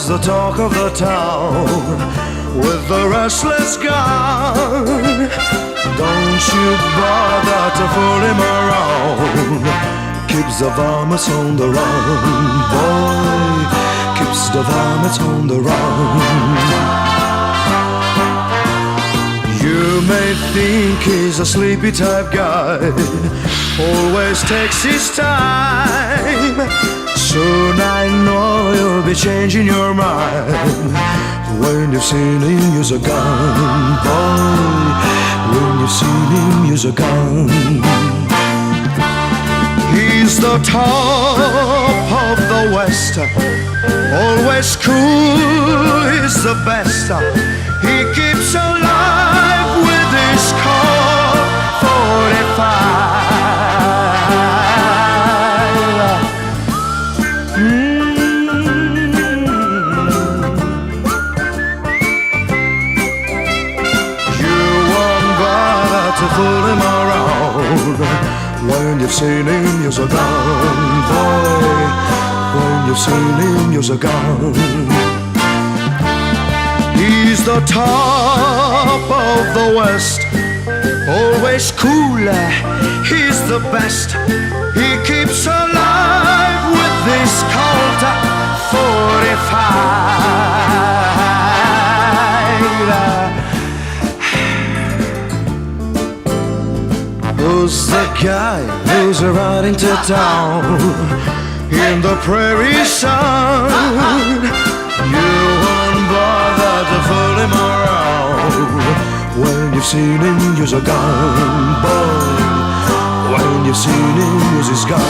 The talk of the town with the restless gun. Don't you bother to fool him around. Keeps the varmints on the run, boy. Keeps the varmints on the run. You may think he's a sleepy type guy, always takes his time. Soon I know you'll be changing your mind when you've seen him use a gun, boy. When you've seen him use a gun. He's the top of the West, always cool, he's the best. He keeps alive with his Colt 45. Fool him around when you've seen him use a gun, boy. When you've seen him use a gun. He's the top of the West, always cool, he's the best. He keeps alive with this Colt 45. Who's the guy who's riding to town in the prairie sun? You won't bother to fool him around when you've seen him use a gun, boy. When you've seen him use his gun.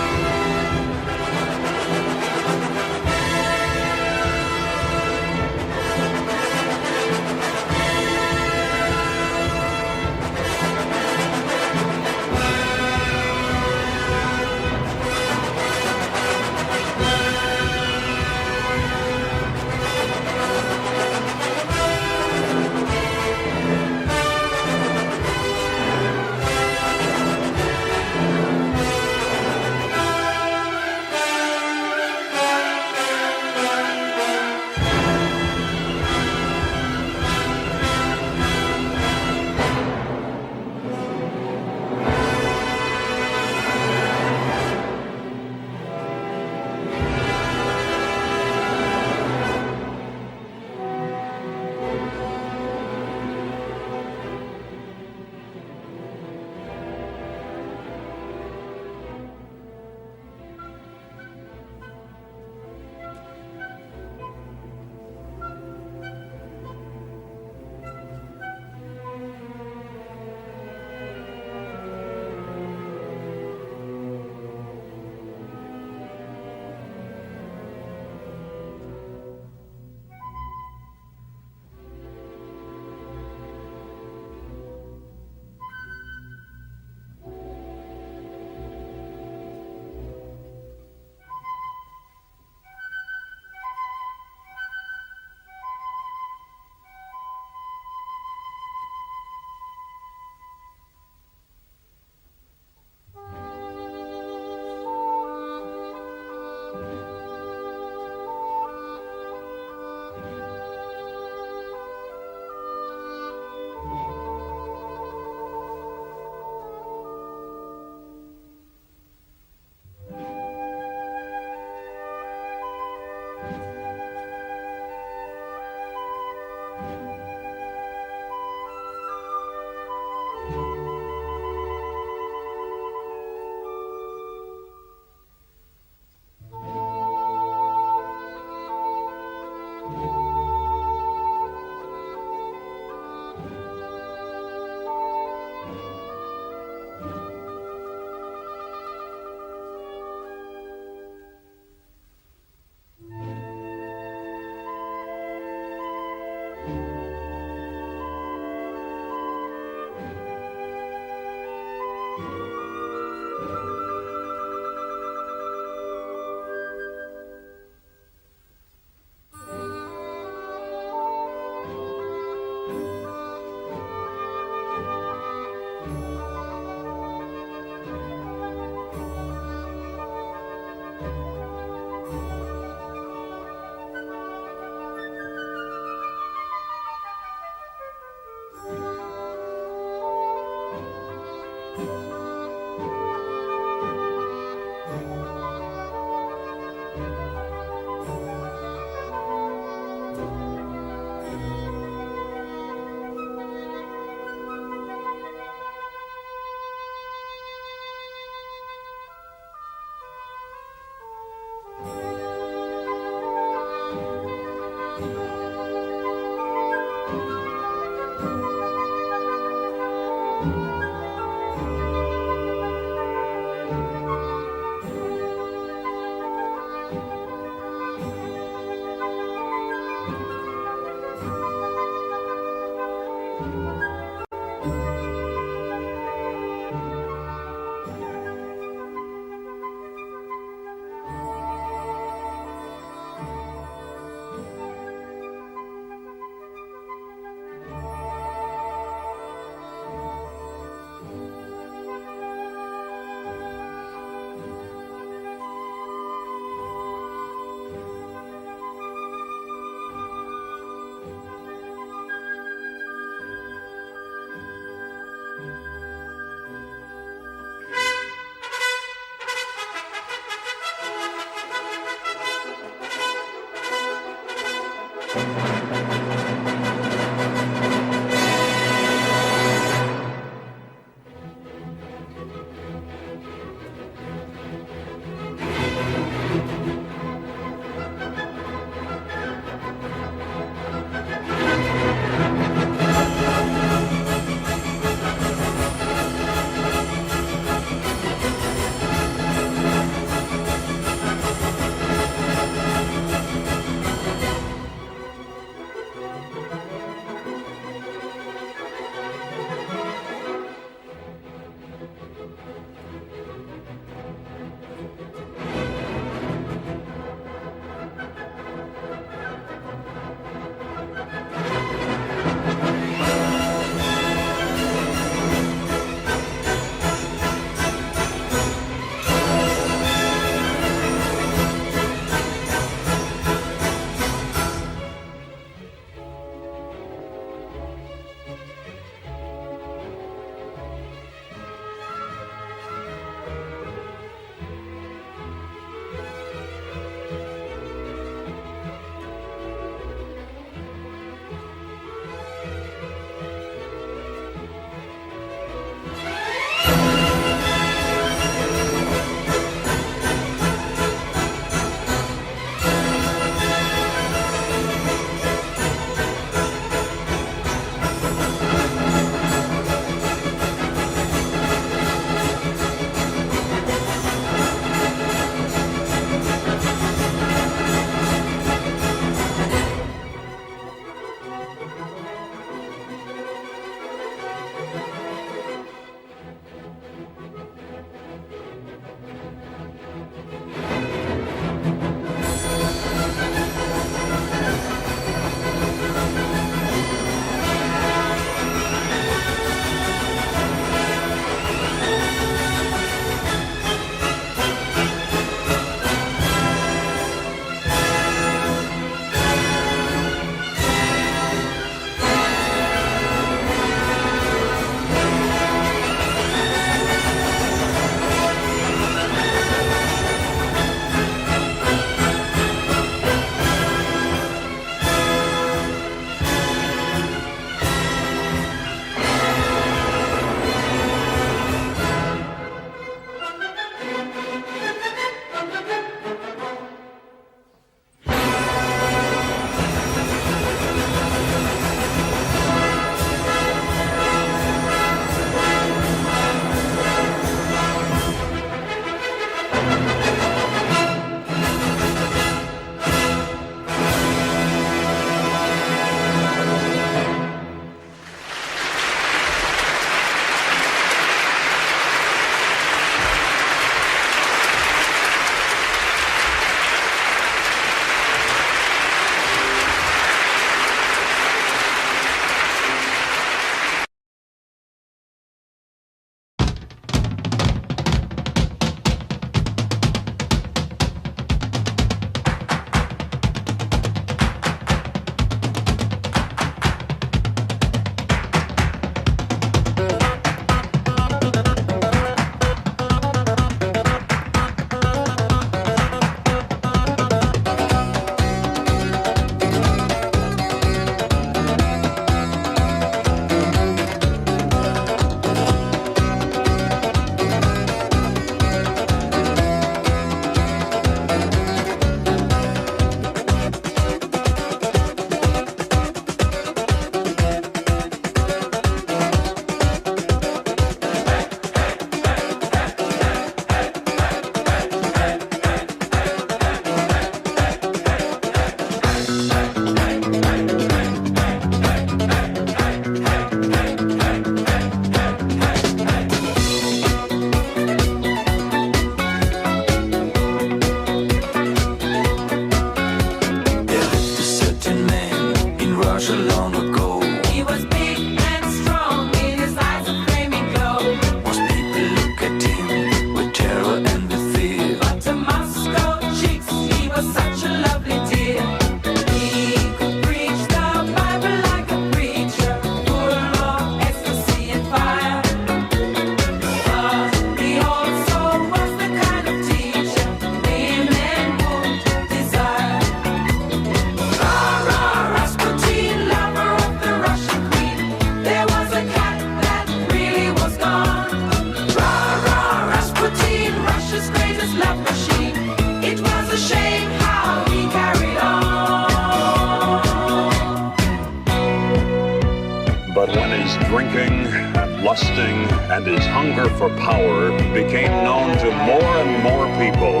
lusting and his hunger for power became known to more and more people,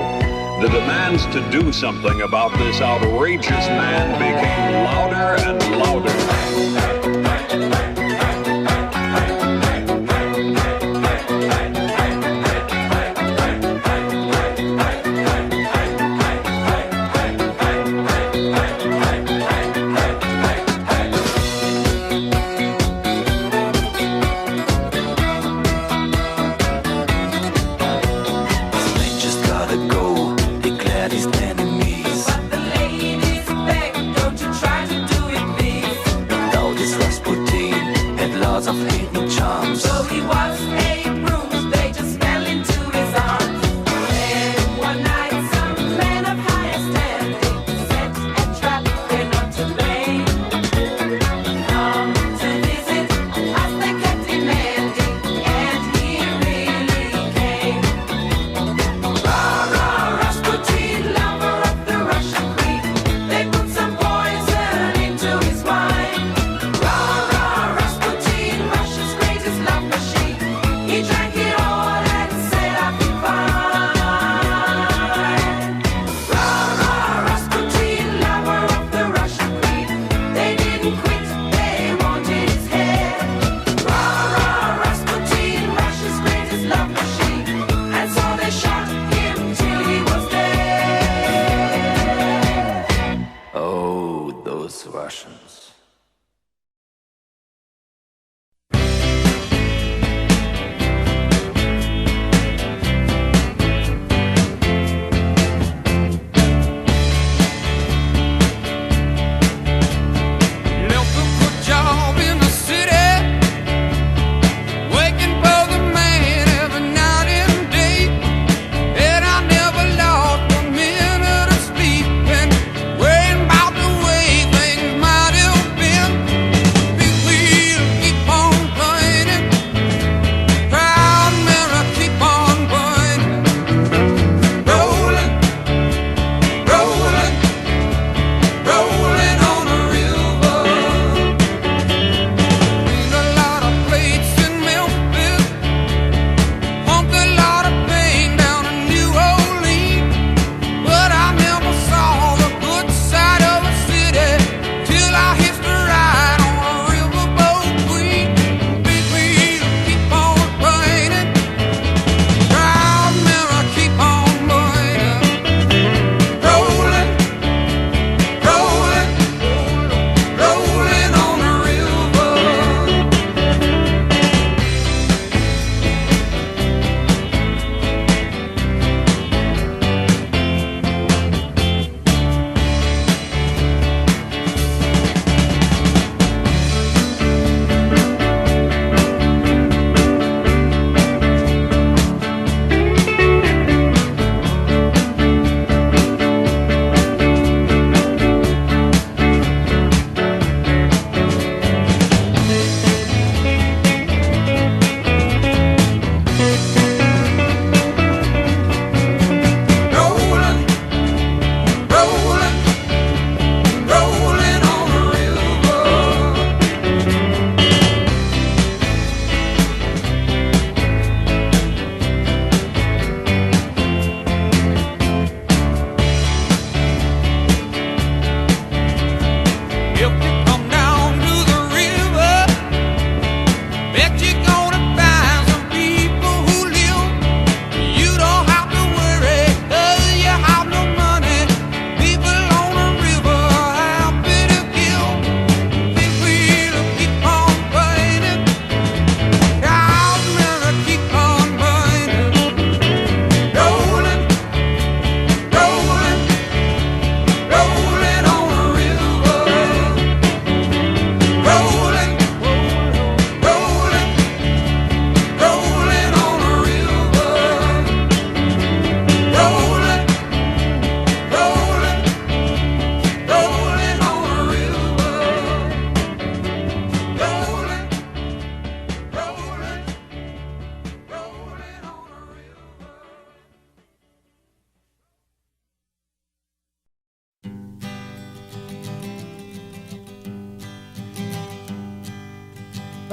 the demands to do something about this outrageous man became louder and louder. But the ladies beg, don't you try to do it, please.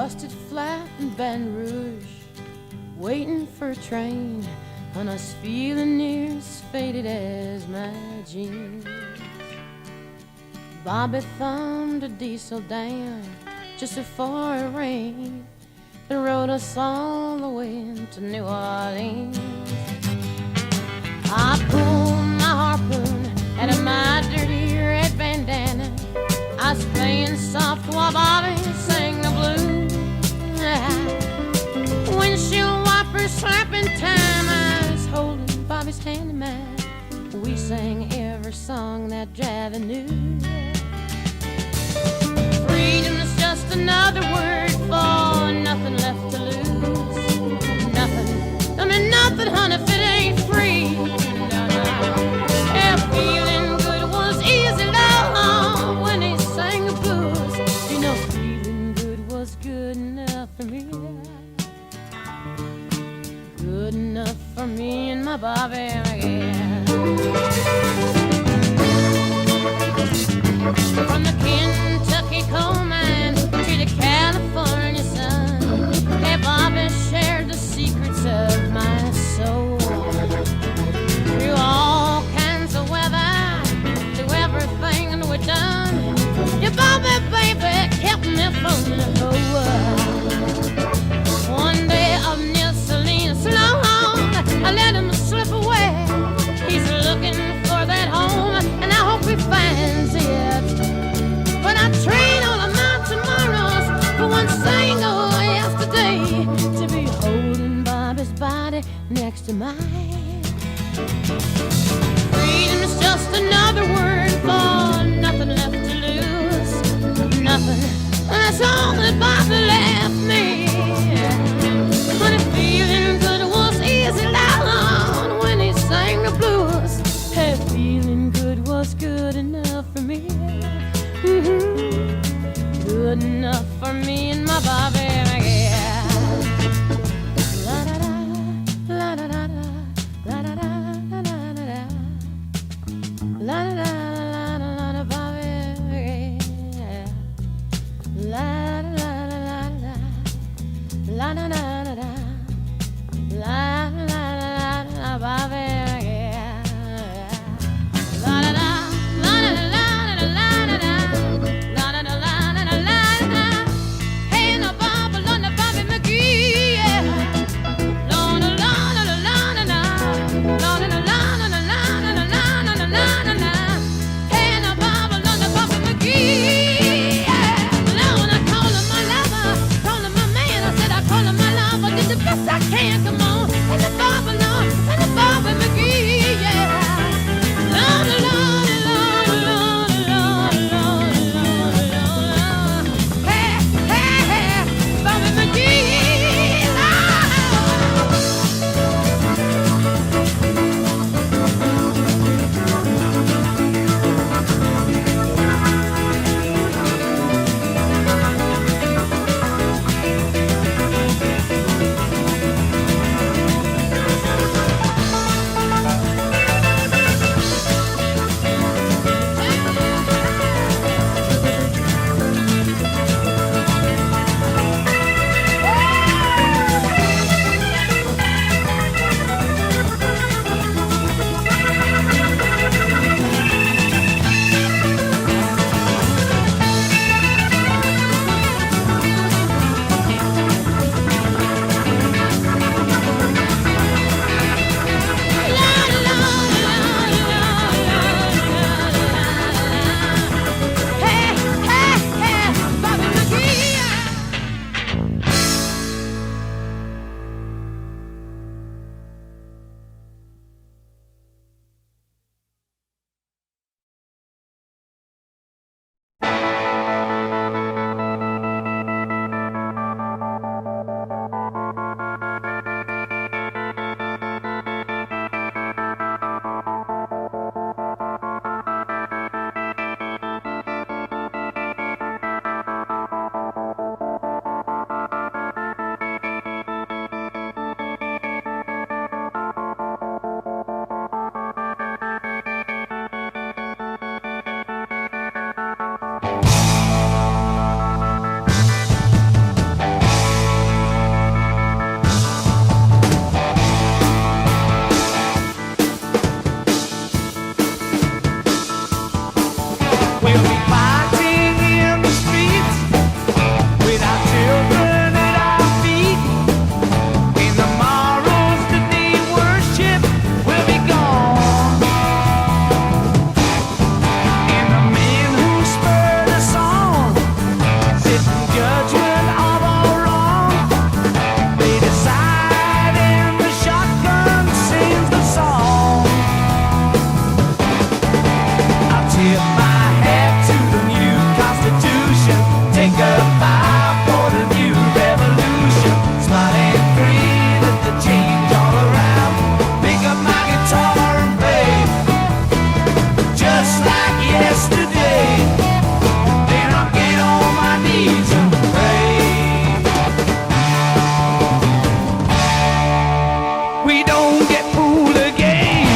busted flat in Baton Rouge, waiting for a train, and I was feeling near as faded as my jeans. Bobby thumbed a diesel down just before it rained and rode us all the way to New Orleans. I pulled my harpoon out of my dirty red bandana. I was playing soft while Bobby sang the blues. Windshield wipers slapping time, I was holding Bobby's hand in mine. We sang every song that Javi knew. Freedom is just another word for nothing left to lose. Nothing, I mean nothing, honey, if it ain't free. No, no. Yeah, feeling good was easy, love, when he sang the blues. You know, feeling good was good enough for me. Good enough for me and my Bobby, yeah. From the Kentucky coal mine to the California sun, hey, Bobby shared the secrets of my soul. Through all kinds of weather, through everything that we've done, yeah, Bobby, baby, kept me from the whole world. One day up near Salinas, I let him slip away. He's looking for that home, and I hope he finds it. But I trade all of my tomorrows for one single yesterday, to be holding Bobby's body next to mine. Freedom is just another word for nothing left to lose. Nothing, that's all that Bobby left me. But if feeling good was easy, loud when he sang the blues, hey, feeling good was good enough for me. Good enough for me and my Bobby, yeah. La da da, la da da da, la da da la da da da, la da da la da Bobby, yeah. La da da la don't get fooled again.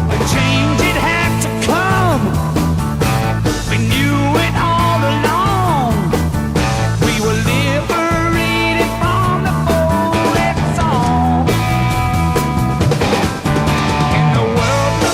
The change it had to come. We knew it all along. We were liberated from the folded song. And the world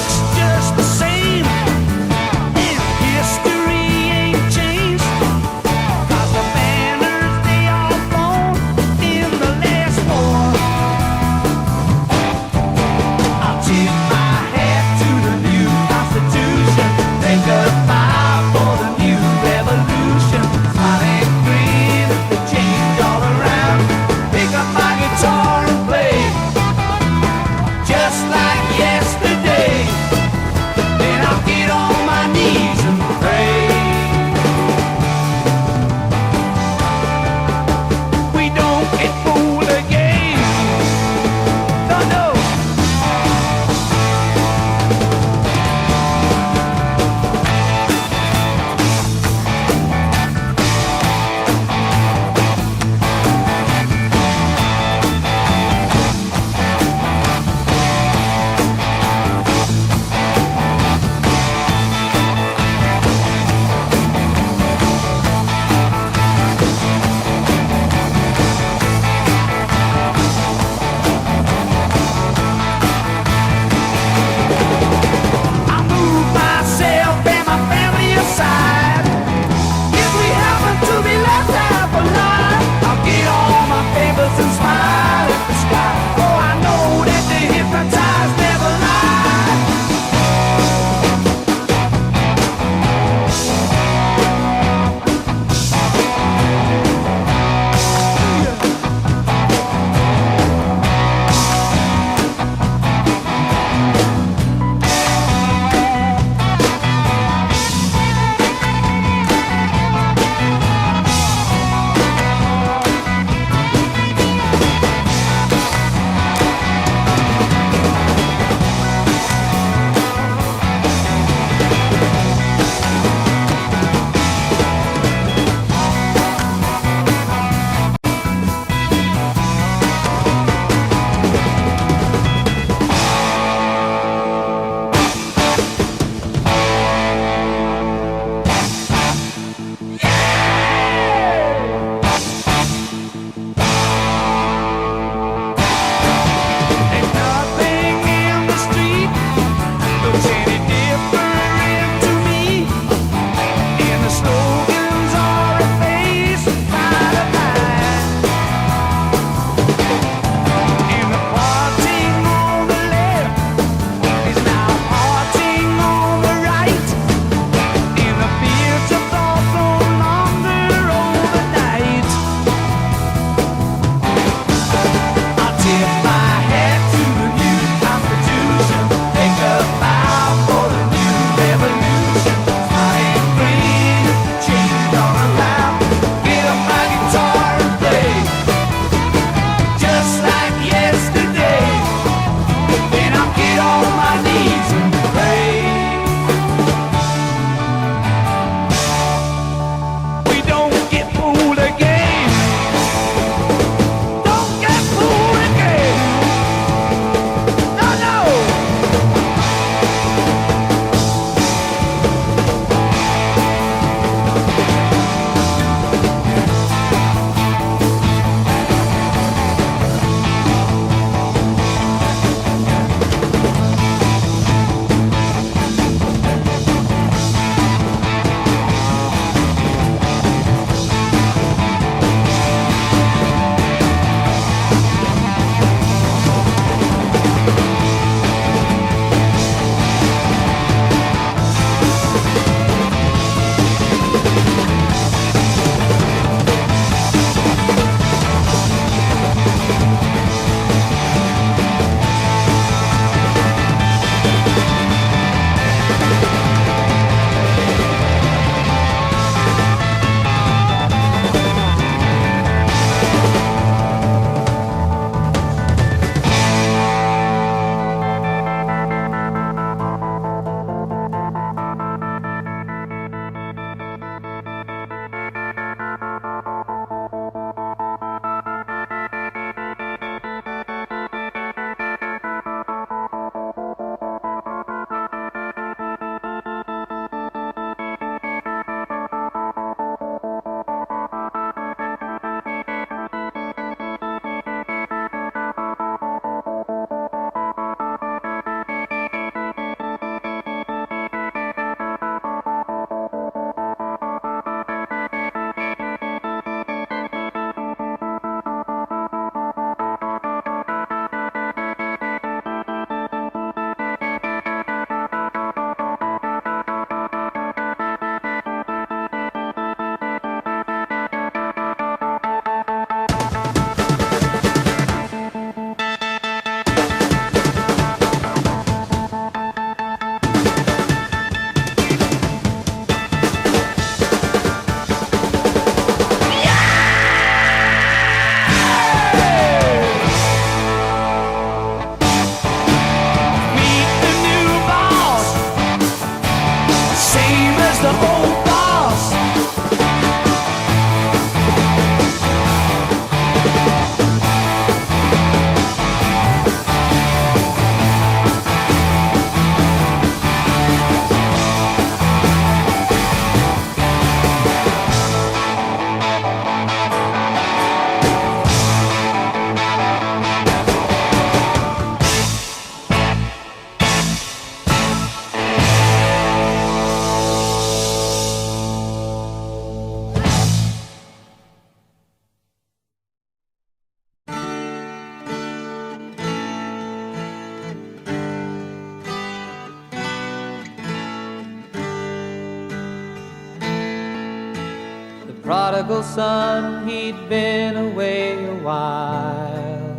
prodigal son, he'd been away a while.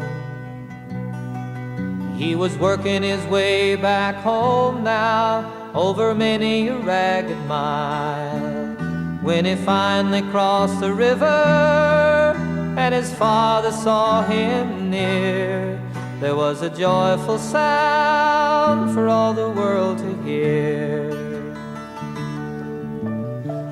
He was working his way back home now, over many a ragged mile. When he finally crossed the river and his father saw him near, there was a joyful sound for all the world to hear.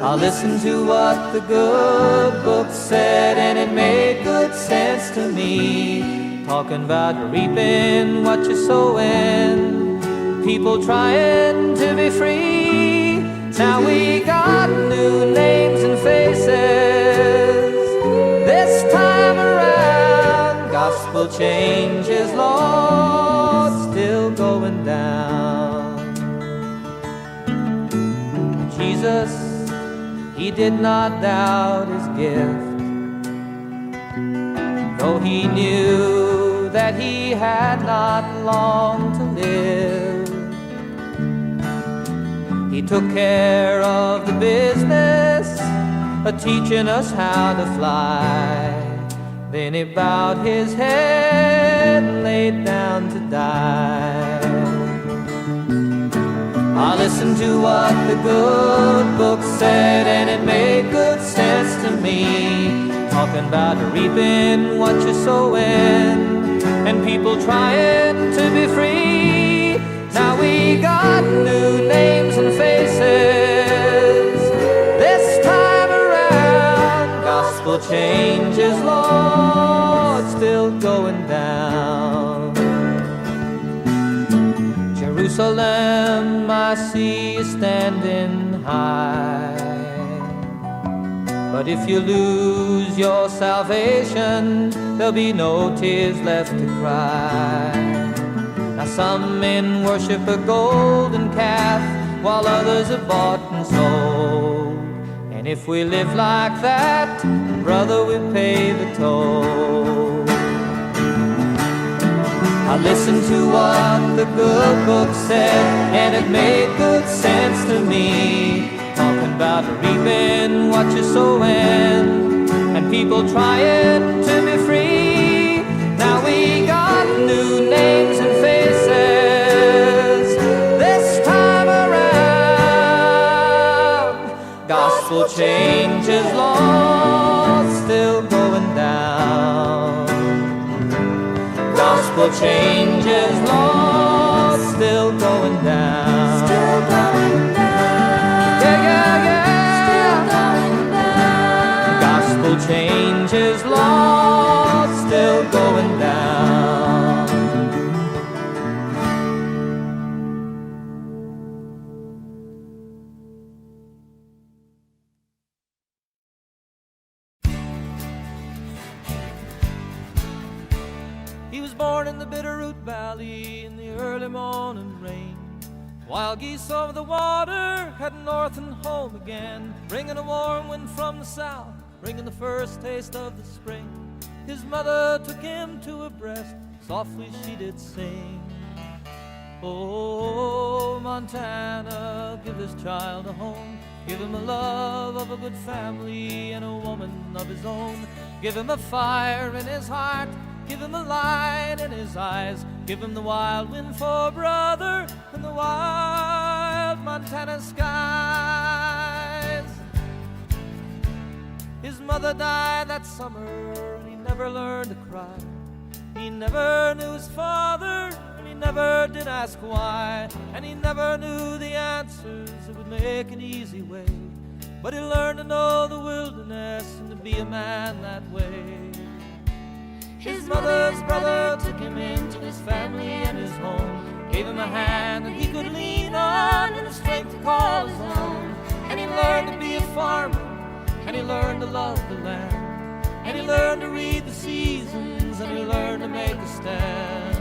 I listened to what the good book said, and it made good sense to me. Talking about reaping what you're sowing, people trying to be free. Now we got new names and faces. This time around, gospel change is, Lord, still going down. Jesus, he did not doubt his gift, though he knew that he had not long to live. He took care of the business of teaching us how to fly. Then he bowed his head and laid down to die. I listened to what the good book said, and it made good sense to me. Talking about reaping what you're sowing, and people trying to be free. Now we got new names and faces. This time around, gospel change is, Lord, still going down. Jerusalem, I see you standing high, but if you lose your salvation, there'll be no tears left to cry. Now some men worship a golden calf, while others are bought and sold. And if we live like that, brother, we pay the toll. I listened to what the good book said, and it made good sense to me. Talking about reaping what you're sowing, and people trying to be free. Now we got new names and faces. This time around, gospel change is, Lord, still going down. Gospel change is, Lord, still going down. Still going down. Yeah, yeah, yeah. Still going down. Gospel change is, Lord, still going down. He was born in the Bitterroot Valley in the early morning rain. Wild geese over the water, heading north and home again, bringing a warm wind from the south, bringing the first taste of the spring. His mother took him to her breast, softly she did sing. Oh, Montana, give this child a home. Give him the love of a good family and a woman of his own. Give him a fire in his heart, give him a light in his eyes. Give him the wild wind for brother and the wild Montana skies. His mother died that summer and he never learned to cry. He never knew his father and he never did ask why. And he never knew the answers that would make an easy way. But he learned to know the wilderness and to be a man that way. His mother's brother took him into his family and his home, gave him a hand that he could lean on and the strength to call his own. And he learned to be a farmer, and he learned to love the land, and he learned to read the seasons, and he learned to make a stand.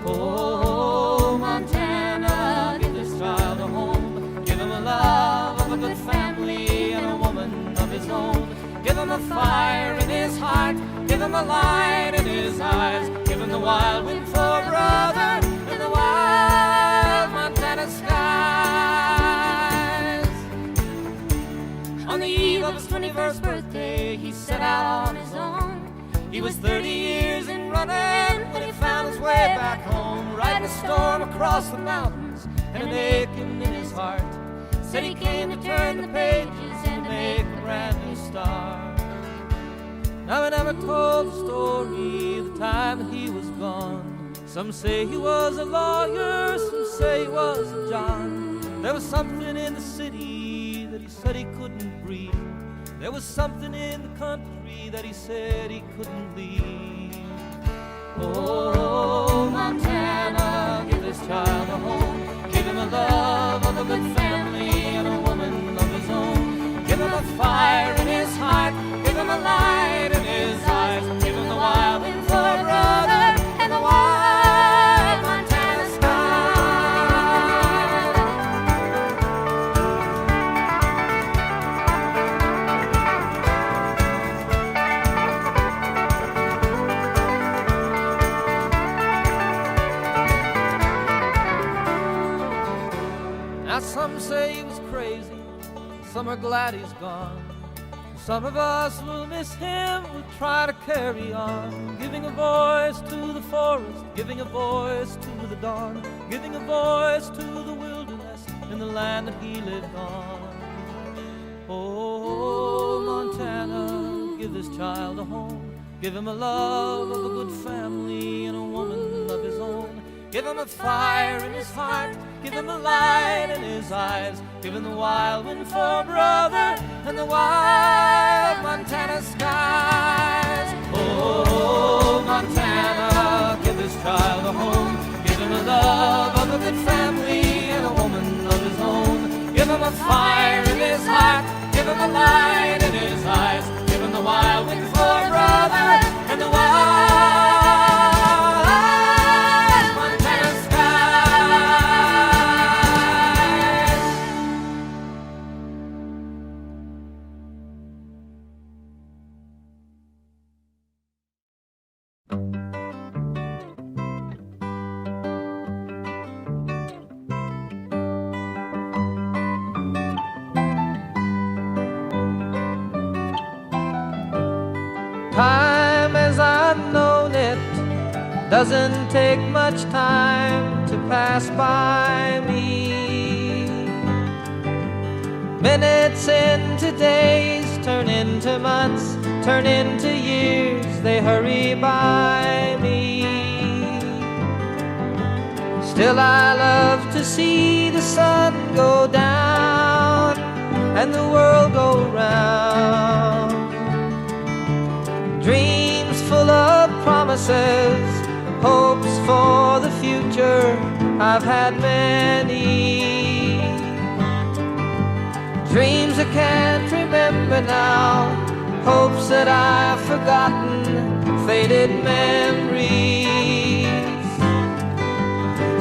Oh, Montana, give this child a home. Give him a love of a good family and a woman of his own. Give him a fire in his heart, give him a light in his eyes. Give him the wild wind for brother and the wild Montana skies. On the eve of his 21st was 30 years in running when he found his way back home, riding a storm across the mountains and an aching in his heart. Said he came to turn the pages and to make a brand new start. Now I never told the story the time that he was gone. Some say he was a lawyer, some say he was a John. There was something in the city that he said he couldn't breathe. There was something in the country that he said he couldn't leave. Oh, Montana, give this child a home. Give him a love of a good family and a woman of his own. Give him a fire in his heart. Give him a light in his eyes. Give him the wild wind for a brother and the wild Montana sky. Now some say he was crazy, some are glad he's gone. Some of us will miss him, we'll try to carry on, giving a voice to the forest, giving a voice to the dawn, giving a voice to the wilderness in the land that he lived on. Oh, Montana, give this child a home, give him a love of a good family and a woman of his own. Give him a fire in his heart, give him a light in his eyes, give him the wild wind for a brother and the wild Montana skies. Oh, Montana, give this child a home, give him a love of a good family and a woman of his own. Give him a fire in his heart, give him a light in his eyes, give him the wild wind for a brother and the wild time as I've known it doesn't take much time to pass by me. Minutes into days turn into months, turn into years, they hurry by me. Still I love to see the sun go down and the world go round. Dreams full of promises, hopes for the future, I've had many. Dreams I can't remember now, hopes that I've forgotten, faded memories.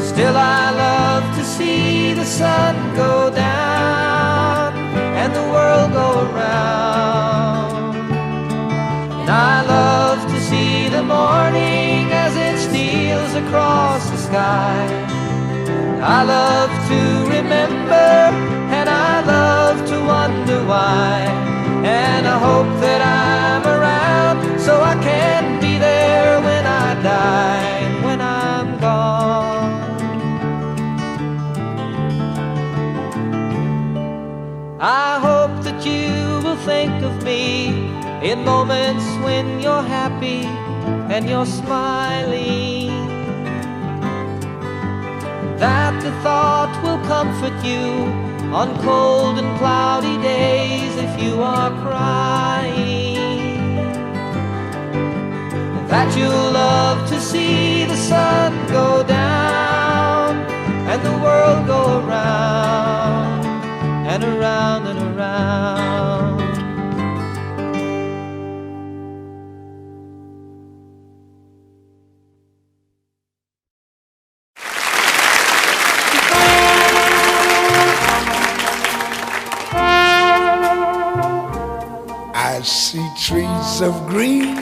Still I love to see the sun go down and the world go around. And I love to see the morning as it steals across the sky. I love to remember and I love to wonder why. And I hope that I'm around so I can be there when I die, when I'm gone. I hope that you will think of me in moments when you're happy and you're smiling, that the thought will comfort you on cold and cloudy days if you are crying, that you'll love to see the sun go down and the world go around and around and around. I see trees of green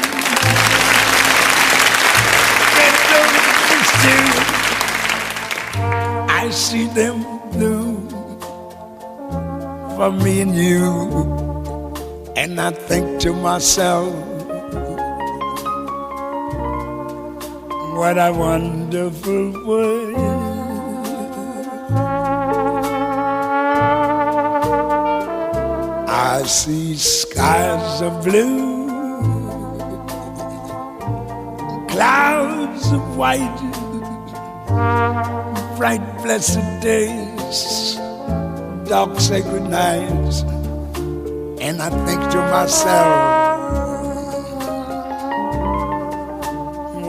and roses too. I see them blue for me and you. And I think to myself, What a wonderful world. I see skies of blue, clouds of white, bright blessed days, dark sacred nights, and I think to myself,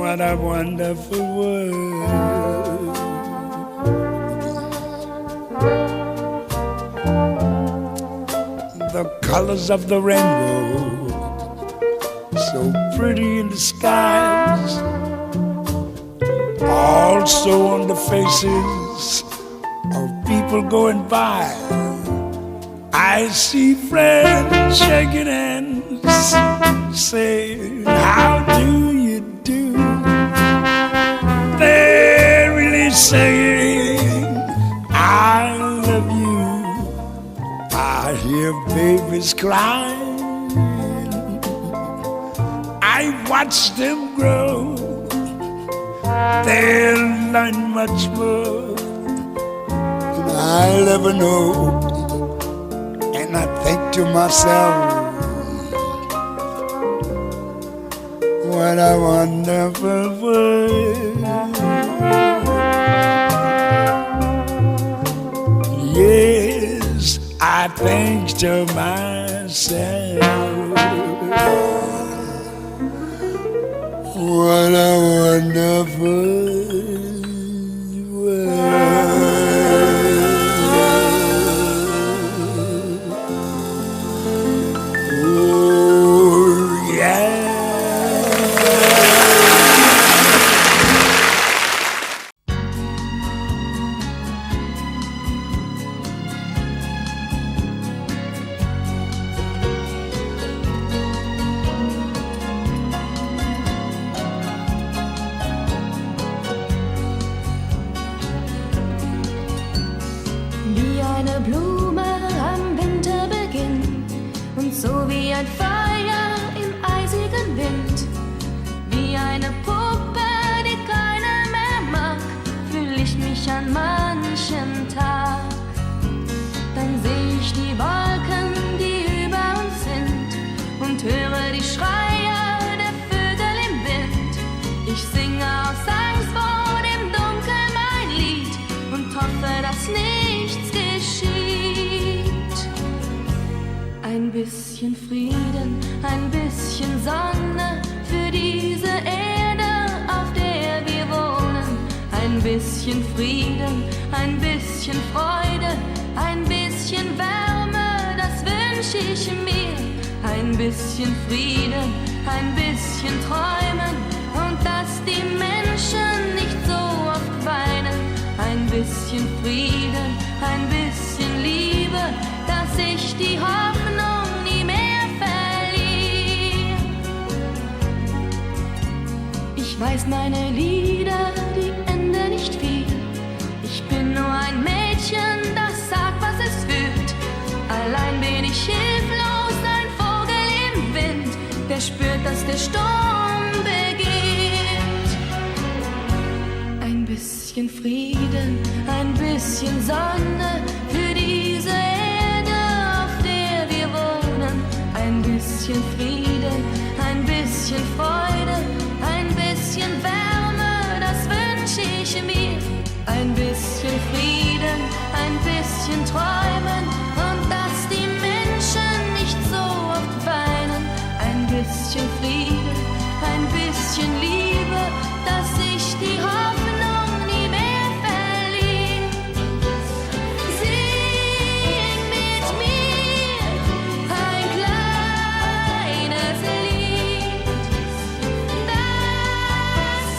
what a wonderful world. The colors of the rainbow, so pretty in the skies, also on the faces of people going by. I see friends shaking hands, saying, how do you do? They're really saying, I love you. I hear babies crying, I watch them grow. They'll learn much more than I'll ever know. And I think to myself, what a wonderful world. Yes, I think to myself, what a wonderful world. Oh, yeah. Wie eine Blume am Winterbeginn und so wie ein Feuer im eisigen Wind. Wie eine Puppe, die keiner mehr mag, fühl ich mich an manchen Tag. Dann seh ich die Wolken, die über uns sind und höre die Schreie der Vögel im Wind. Ich singe aus Angst vor dem Dunkel mein Lied und hoffe, dass nichts geschieht. Ein bisschen Frieden, ein bisschen Sonne für diese Erde, auf der wir wohnen. Ein bisschen Frieden, ein bisschen Freude, ein bisschen Wärme, das wünsch ich mir. Ein bisschen Frieden, ein bisschen Träumen und dass die Menschen nicht so oft weinen. Ein bisschen Frieden, ein bisschen Liebe, dass ich die Hoffnung nie mehr verliere. Ich weiß, meine Lieder, die enden nicht viel. Ich bin nur ein Mädchen, das sagt, was es fühlt. Allein bin ich hilflos, ein Vogel im Wind, der spürt, dass der Sturm beginnt. Ein bisschen Frieden, ein bisschen Sonne für diese Erde, auf der wir wohnen. Ein bisschen Frieden, ein bisschen Freude, ein bisschen Wärme, das wünsch ich mir. Ein bisschen Frieden, ein bisschen Träumen und dass die Menschen nicht so oft weinen. Ein bisschen Frieden, ein bisschen Liebe, dass ich die Hoffnung nie mehr verliere. Sing mit mir ein kleines Lied, das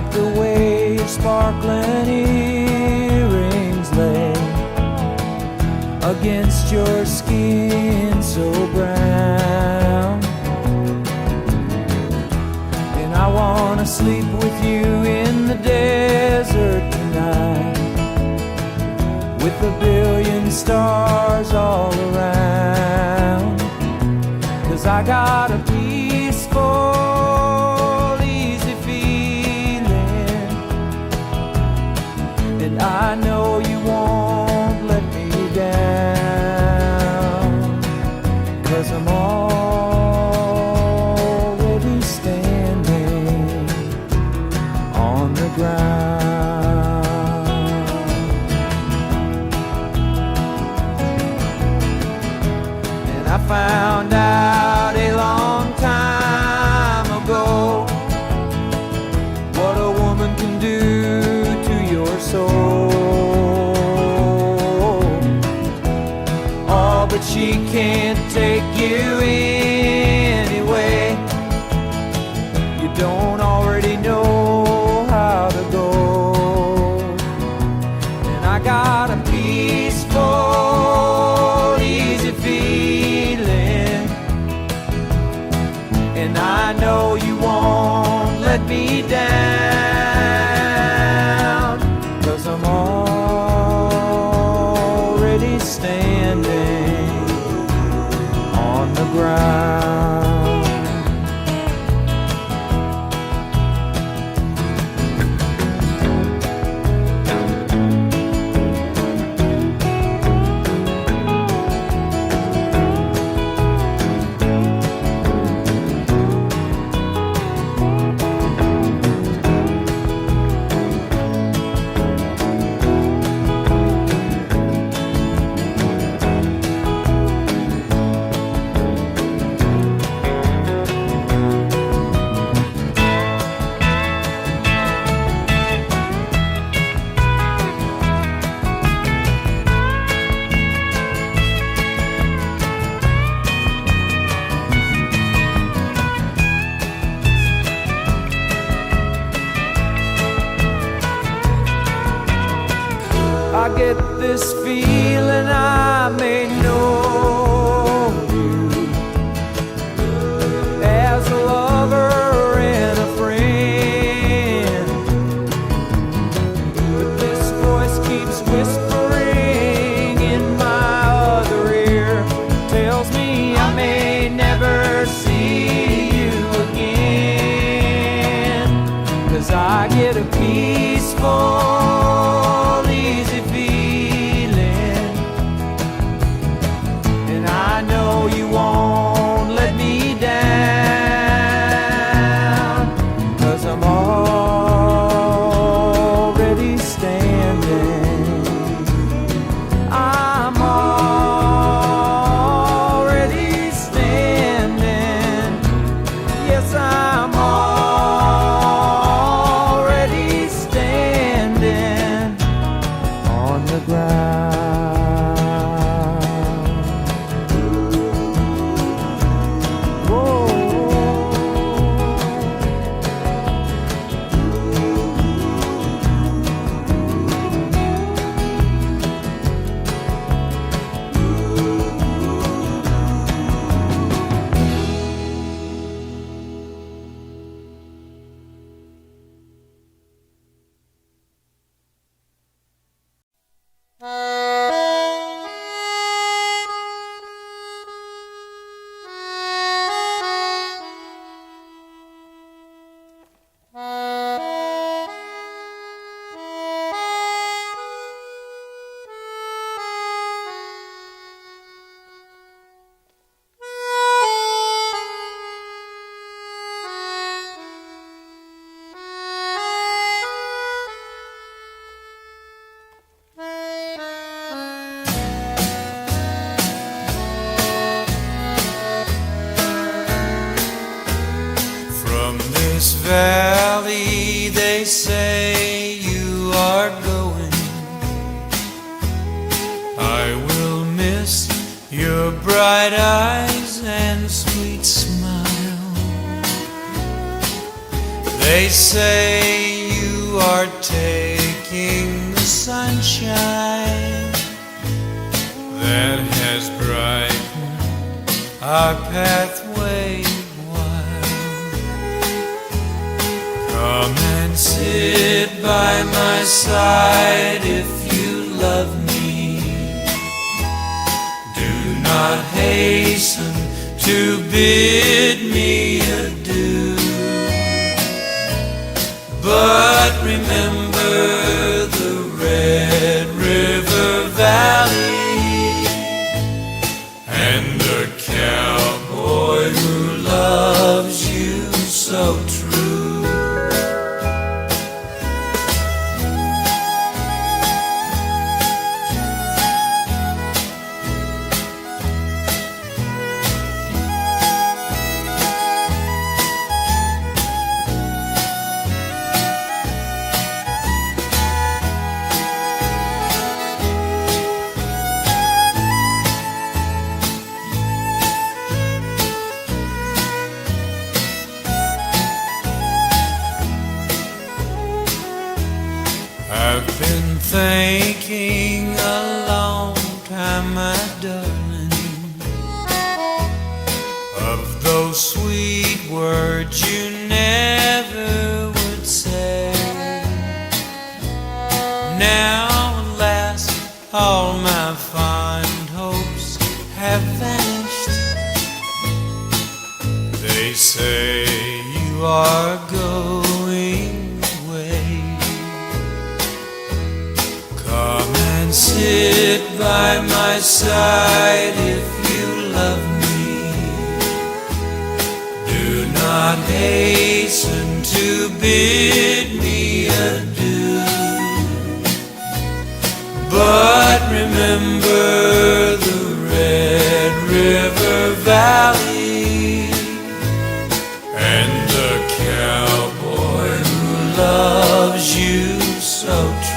like the way your sparkling earrings lay against your skin so brown. And I wanna sleep with you in the desert tonight, with a billion stars all around. 'Cause I got a peaceful, easy feeling, and I know you won't let me down. 'Cause I'm already standing on the ground. And I found out a long time ago what a woman can do to your soul. Oh, but she can't take you anyway. You don't already know how to go. And I got a peaceful, easy feeling, and I know you won't let me down. 'Cause I'm already standing on the ground. I get this feeling I may know you as a lover and a friend, but this voice keeps whispering in my other ear, tells me I may never see you again. 'Cause I get a peaceful, easy feeling, and I know you won't let me down. 'Cause I'm already standing, I'm already standing, yes I'm already standing on the ground. Whoa. valley they say you are going. I will miss your bright eyes and sweet smile. They say you are taking the sunshine that has brightened our pathway wide. Come and sit by my side if you love me. Do not hasten to bid me adieu, but remember the Red River Valley and the cowboy who loves you so true. I've been thinking a long time, my darling, of those sweet words you never would say. Now, alas, all my fond hopes have vanished. They say you are going away. Come and sit by my side if you love me. Do not hasten to bid me adieu, but remember the Red River Valley and the cowboy who loves you so true.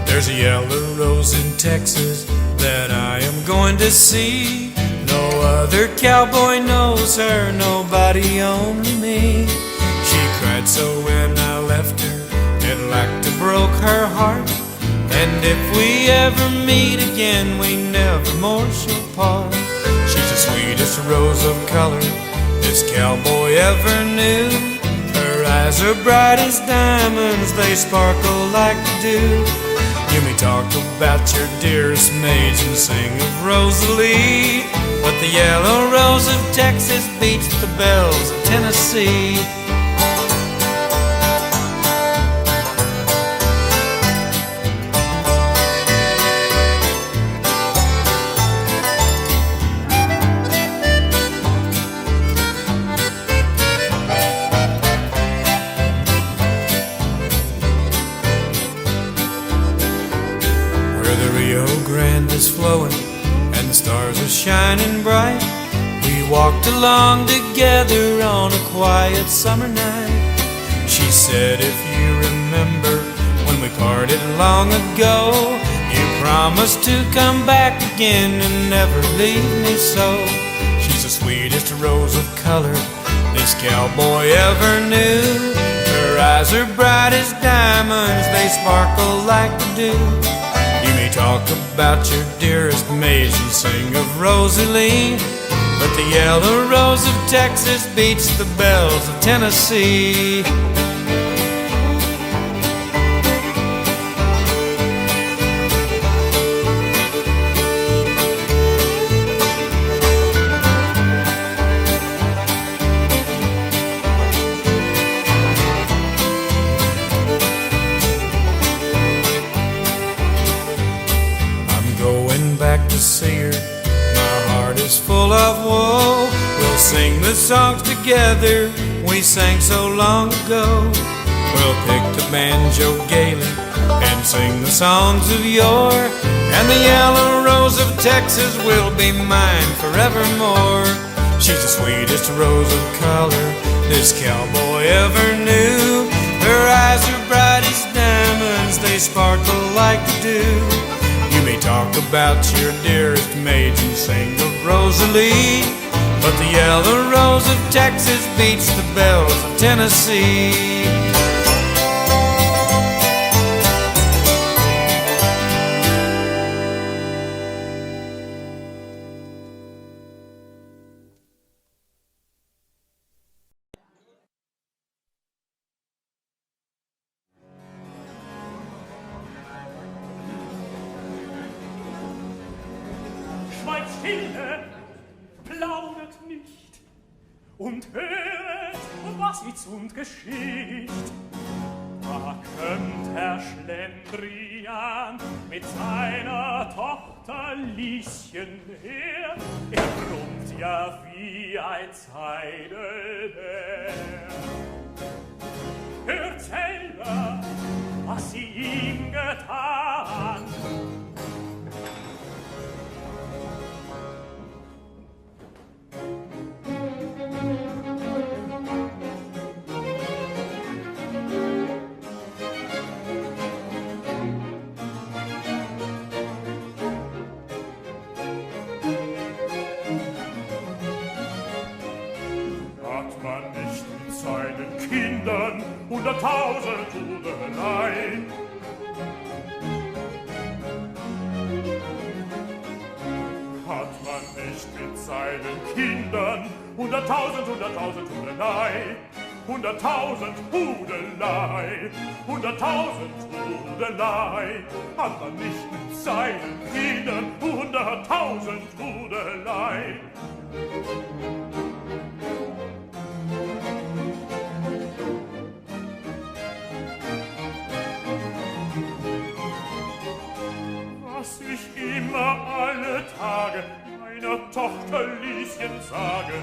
There's a yellow rose in Texas that I am going to see. No other cowboy knows her, nobody, only me. She cried so when I left her, it like to broke her heart. And if we ever meet again, we never more shall part. She's the sweetest rose of color this cowboy ever knew. Her eyes are bright as diamonds, they sparkle like dew. You may talk about your dearest maids and sing of Rosalie, but the yellow rose of Texas beats the bells of Tennessee. Flowing and the stars are shining bright. We walked along together on a quiet summer night. She said, if you remember when we parted long ago, you promised to come back again and never leave me so. She's the sweetest rose of color this cowboy ever knew. Her eyes are bright as diamonds, they sparkle like the dew. You may talk about your dearest maids and sing of Rosalie, but the yellow rose of Texas beats the bells of Tennessee. To see her, my heart is full of woe. We'll sing the songs together we sang so long ago. We'll pick the banjo gaily and sing the songs of yore, and the yellow rose of Texas will be mine forevermore. She's the sweetest rose of color this cowboy ever knew. Her eyes are bright as diamonds, they sparkle like the dew. You may talk about your dearest maids and sing of Rosalie, but the yellow rose of Texas beats the bells of Tennessee. Schweigt stille, plaudert nicht und höret, was jetzt und geschieht. Da kommt Herr Schlendrian mit seiner Tochter Lieschen her. Brummt ja wie ein Zeidelbär. Hört selber, was sie ihm getan. Seinen Kindern 100.000 Tudelei. Hat man nicht mit seinen Kindern 100.000 Tudelei. 100.000 Hudelei, 100.000 Hudelei. Hat man nicht mit seinen Kindern 100.000 Hudelei. Was ich immer alle Tage meiner Tochter Lieschen sage,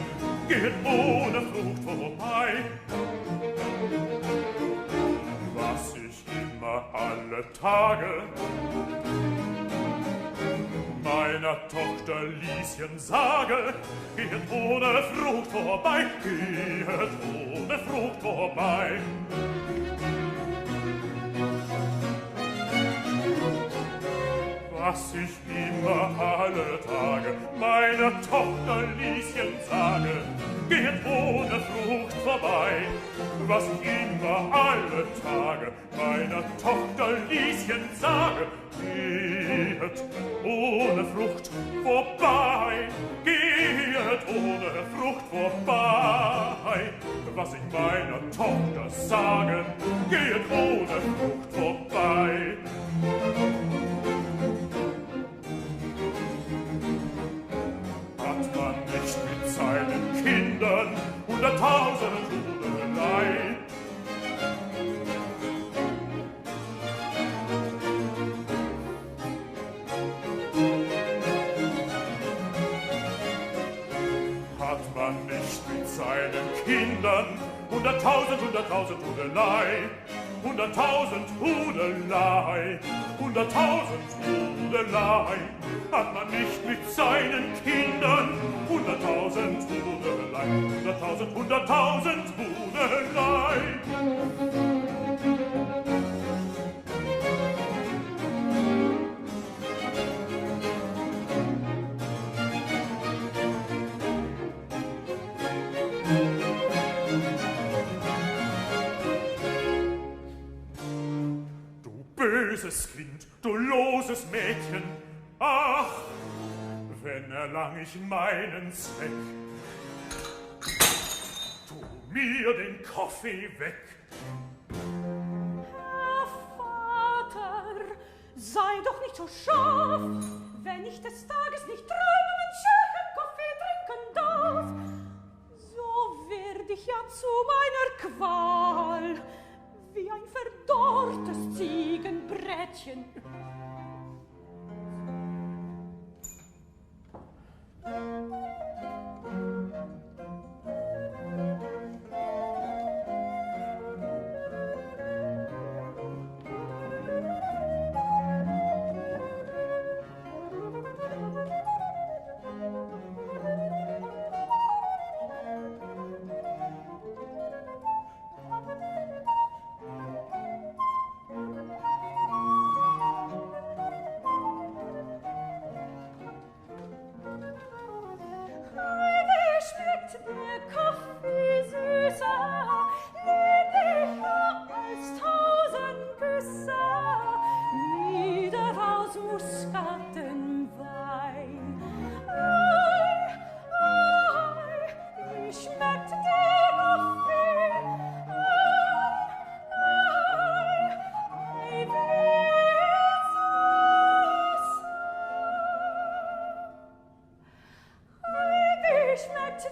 geht ohne Frucht vorbei. Was ich immer alle Tage meiner Tochter Lieschen sage, geht ohne Frucht vorbei, geht ohne Frucht vorbei. Was ich immer alle Tage meiner Tochter Lieschen sage, geht ohne Frucht vorbei. Was ich immer alle Tage meiner Tochter Lieschen sage, geht ohne Frucht vorbei. Geht ohne Frucht vorbei. Was ich meiner Tochter sage, geht ohne Frucht vorbei. Seinen Kindern 100.000 Tudelei. Hat man nicht mit seinen Kindern 100.000 Tudelei. 100.000 Hudelei, 100.000 Hudelei. Hat man nicht mit seinen Kindern 100.000 Hudelei, 100.000 Hudelei. Böses Kind, du loses Mädchen, ach, wenn erlang ich meinen Zweck. Tu mir den Kaffee weg. Herr Vater, sei doch nicht so scharf, wenn ich des Tages nicht träumen und schönen Kaffee trinken darf. So werd ich ja zu meiner Qual, wie ein verdorrtes Ziegenbrettchen.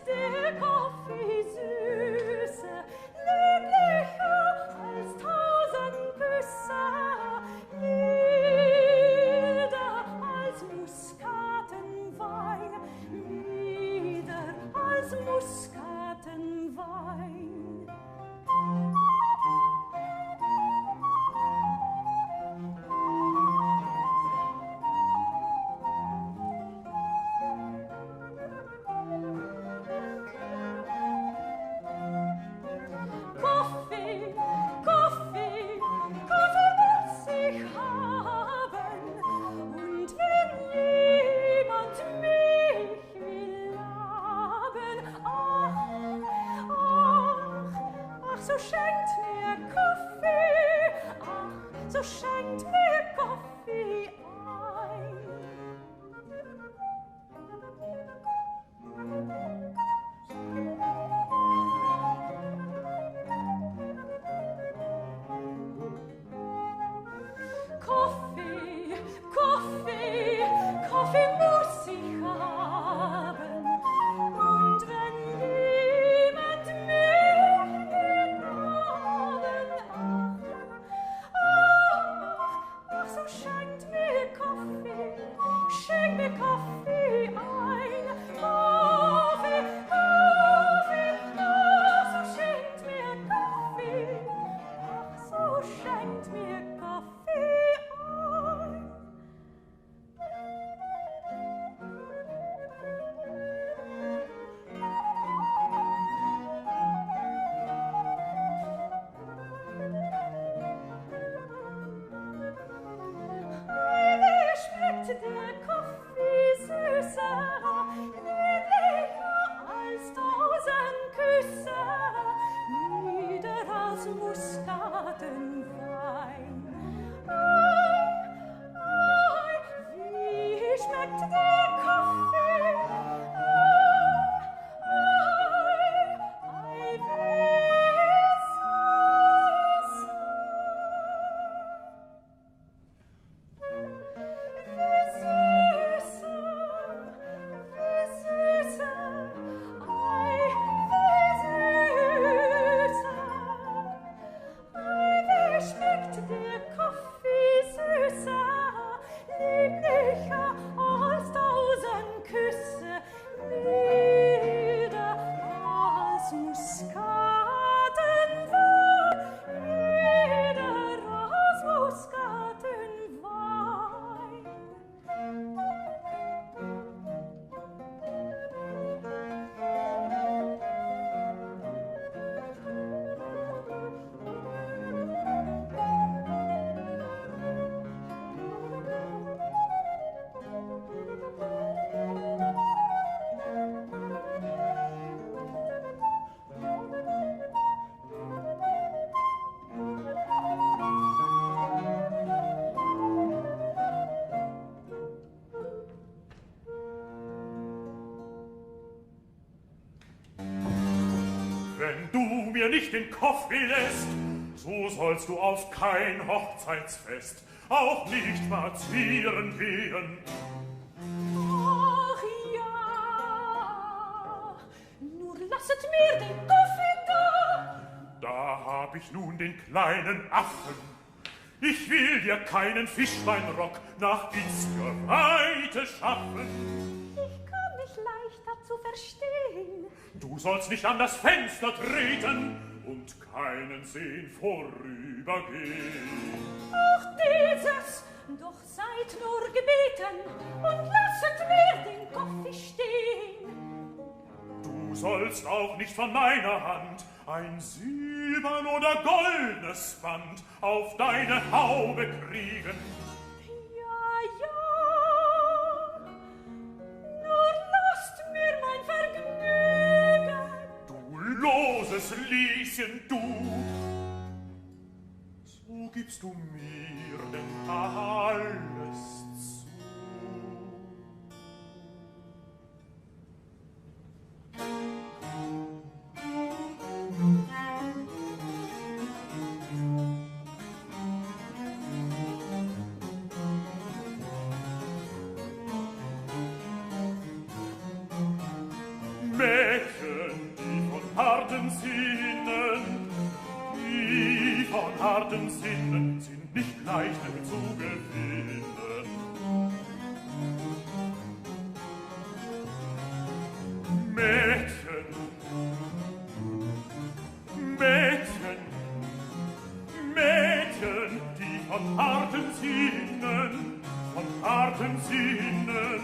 der Kaffeesüße, lieblicher als 1000 Küsse, milder als Muskatenwein, milder als Muskatenwein. So schenkt mir Kaffee ein. Kaffee, Kaffee, Kaffee muss ich haben. Und wenn jemand mir den Namen ach, so schenkt mir Kaffee ein. Kaffee, Kaffee, ach, so schenkt mir Kaffee. Ach, so schenkt mir Kaffee ein. Wie schmeckt der Kaffee süßer, lieblicher als 1000 Küsse, milder als Muskatenwein. Wie schmeckt der Kaffee? Wie schmeckt der Kaffee süßer, lieblicher als 1000 Küsse, milder als Muskatenwein, milder als Muskatenwein. Wenn du mir nicht den Kaffee lässt, so sollst du auf kein Hochzeitsfest, auch nicht spazieren gehen. Ach ja, nur lasset mir den Kaffee da. Da hab ich nun den kleinen Affen. Ich will dir keinen Fischbeinrock nach Insgeweite schaffen. Ich kann mich leicht dazu verstehen. Du sollst nicht an das Fenster treten und keinen sehen vorübergehen. Auch dieses, doch seid nur gebeten und lasset mir den Kaffee stehen. Du sollst auch nicht von meiner Hand ein silbern oder goldenes Band auf deine Haube kriegen. Ja, ja, nur lasst mir mein Vergnügen. Du loses Lieschen, du, so gibst du mir denn alles zu. Mädchen, von harten Sinnen sind nicht leicht zu gewinnen. Mädchen, Mädchen, Mädchen, die von harten Sinnen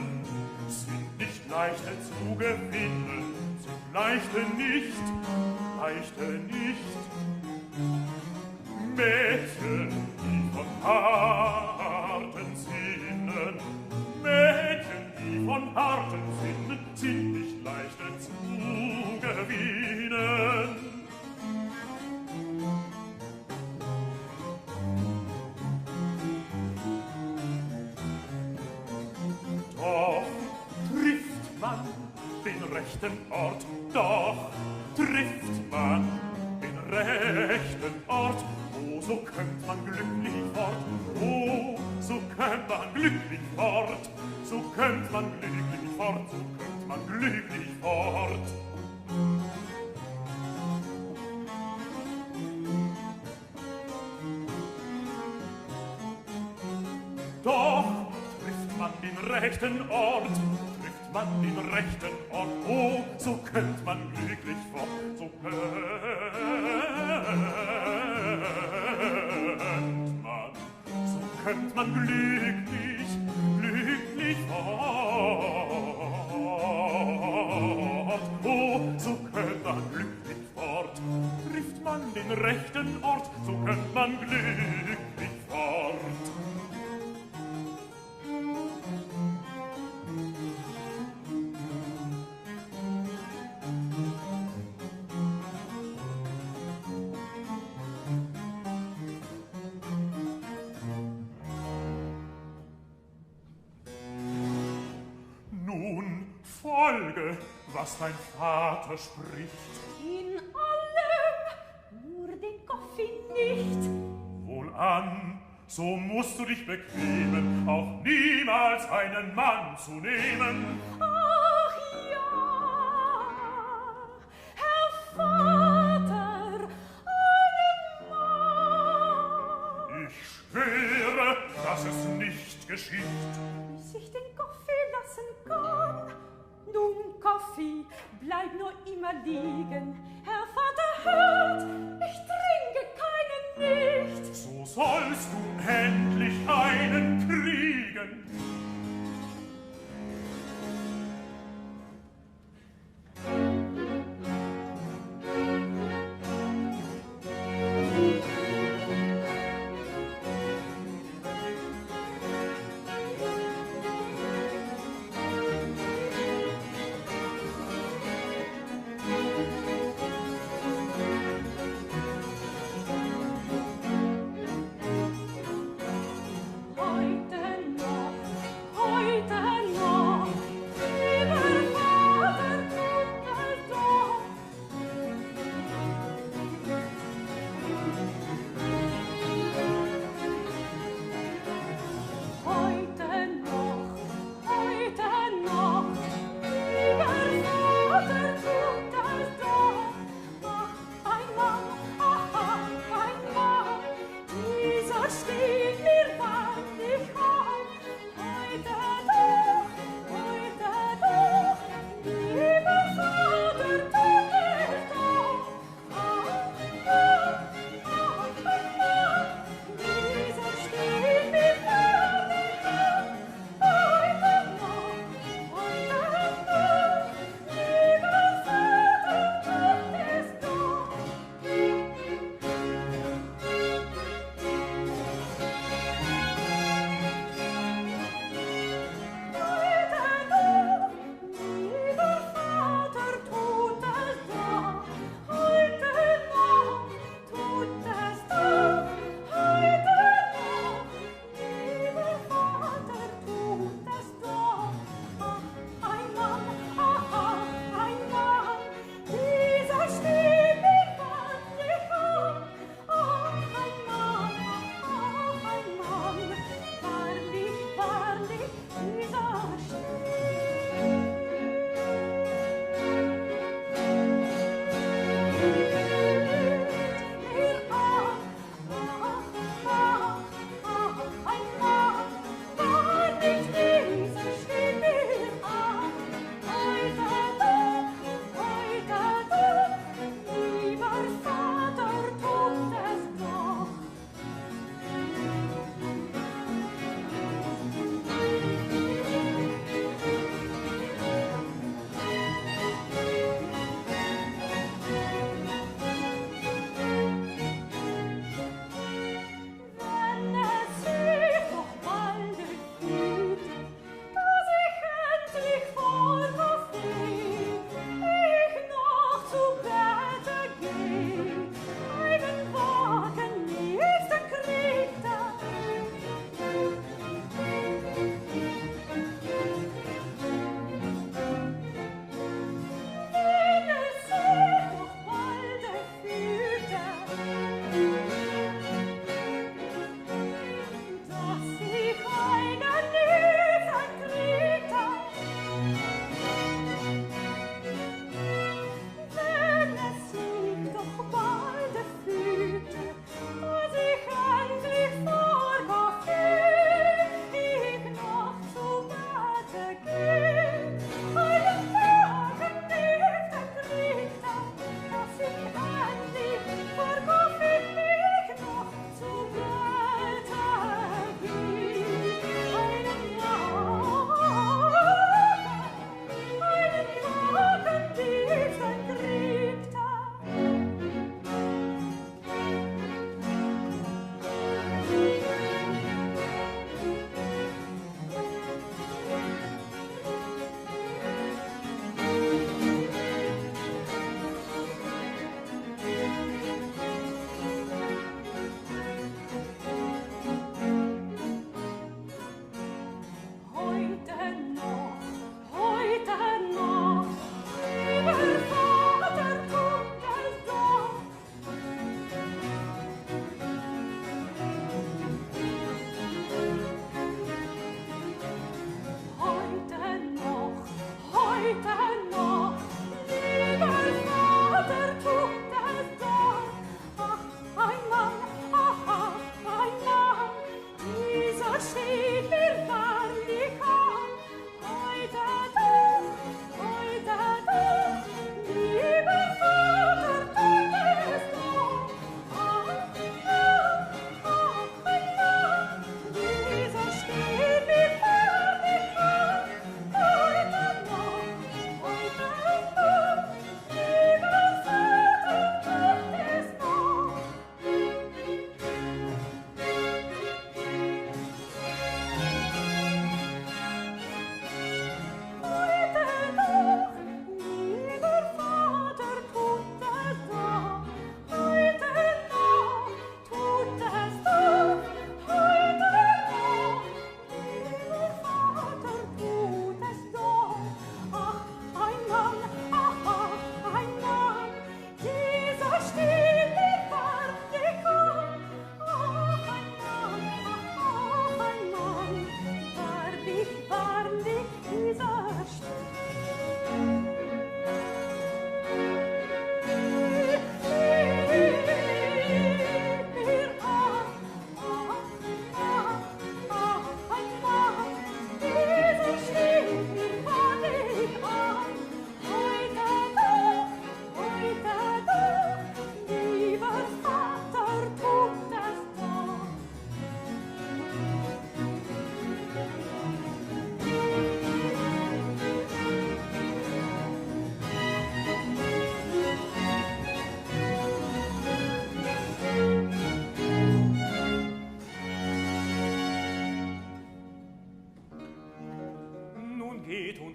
sind nicht leicht zu gewinnen, sind leichte nicht. Mädchen, die von harten Sinnen, Mädchen, die von harten Sinnen sind nicht leicht zu gewinnen. Doch trifft man den rechten Ort, doch trifft man den rechten Ort, oh, so könnt man glücklich fort, oh, so könnt man glücklich fort, so könnt man glücklich fort, so könnt man glücklich fort. Doch trifft man den rechten Ort, trifft man den rechten Ort, oh, so könnt man glücklich fort, so könnt man glücklich fort, oh, so könnt man glücklich fort, trifft man den rechten Ort, so könnt man glücklich fort. Folge, was dein Vater spricht. In allem, nur den Kaffee nicht. Wohlan, so musst du dich bequemen, auch niemals einen Mann zu nehmen. Ach ja, Herr Vater, einen Mann. Ich schwöre, dass es nicht geschieht. Bis ich den Kaffee lassen kann. Nun, Kaffee, bleib nur immer liegen. Herr Vater hört, ich trinke keinen nicht. So sollst du endlich einen kriegen.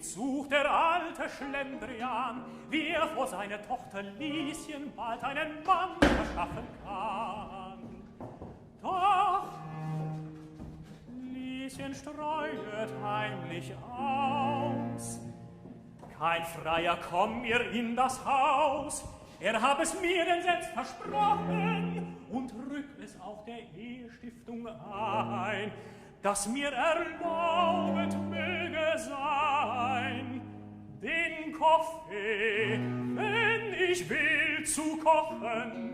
und sucht der alte Schlendrian, wie er vor seiner Tochter Lieschen bald einen Mann verschaffen kann. Doch Lieschen streuet heimlich aus. Kein Freier komm mir in das Haus, er hab es mir denn selbst versprochen und rückt es auch der Ehestiftung ein, dass mir erlaubet möge sein, den Kaffee, wenn ich will, zu kochen.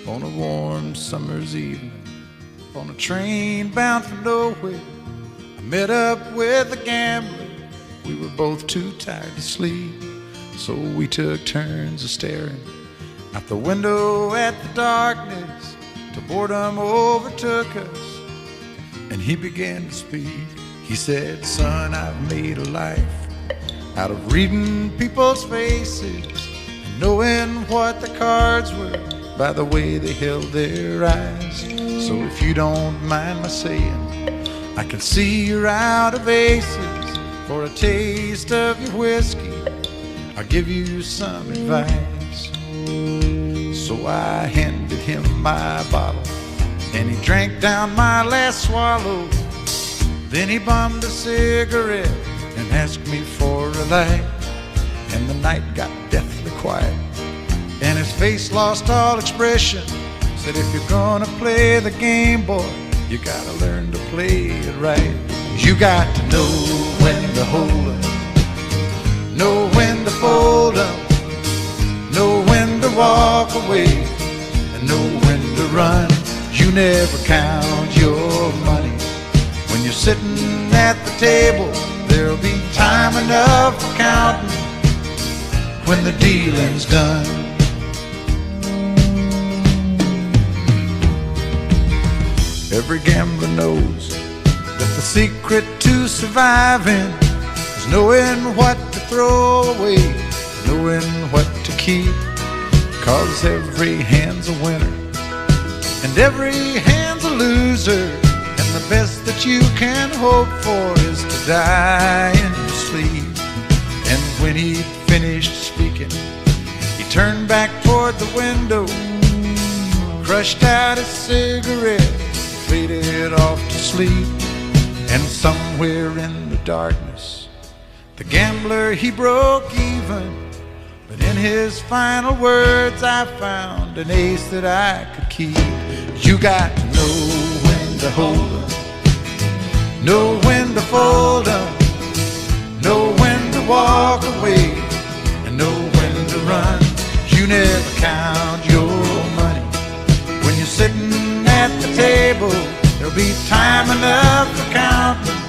On a warm summer's evening, on a train bound for nowhere, I met up with a gambler. We were both too tired to sleep, so we took turns of staring out the window at the darkness till boredom overtook us, and he began to speak. He said, "Son, I've made a life out of reading people's faces and knowing what the cards were by the way they held their eyes. So if you don't mind my saying, I can see you're out of aces. For a taste of your whiskey, I'll give you some advice." So I handed him my bottle, and he drank down my last swallow. Then he bummed a cigarette and asked me for a light, and the night got deathly quiet, and his face lost all expression. Said, "If you're gonna play the game, boy, you gotta learn to play it right. You got to know when to hold up, know when to fold up, know when to walk away, and know when to run. You never count your money when you're sitting at the table. There'll be time enough for counting when the dealing's done." Every gambler knows that the secret to surviving is knowing what to throw away, knowing what to keep. 'Cause every hand's a winner and every hand's a loser, and the best that you can hope for is to die in your sleep. And when he finished speaking, he turned back toward the window, crushed out his cigarette, faded off to sleep. And somewhere in the darkness, the gambler, he broke even. But in his final words, I found an ace that I could keep. You got to know when to hold 'em, know when to fold 'em, know when to walk away, and know when to run. You never count your money when you're sitting at the table. There'll be time enough for counting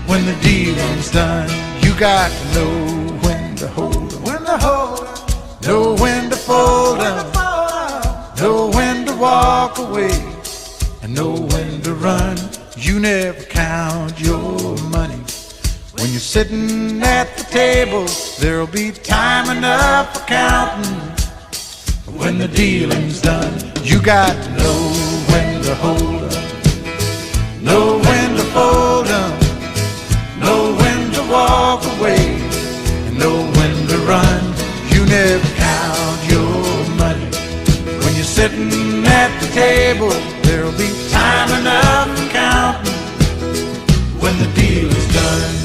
when the dealing's done. You got to know when to hold 'em, when to hold 'em, know when to fold 'em, know when to walk away, and know when to run. You never count your money when you're sitting at the table. There'll be time enough for counting when the dealing's done. You got to know when to hold 'em, know when to fold 'em, know when to walk away, and know when to run. You never count your money when you're sitting at the table. There'll be time enough for counting when the deal is done.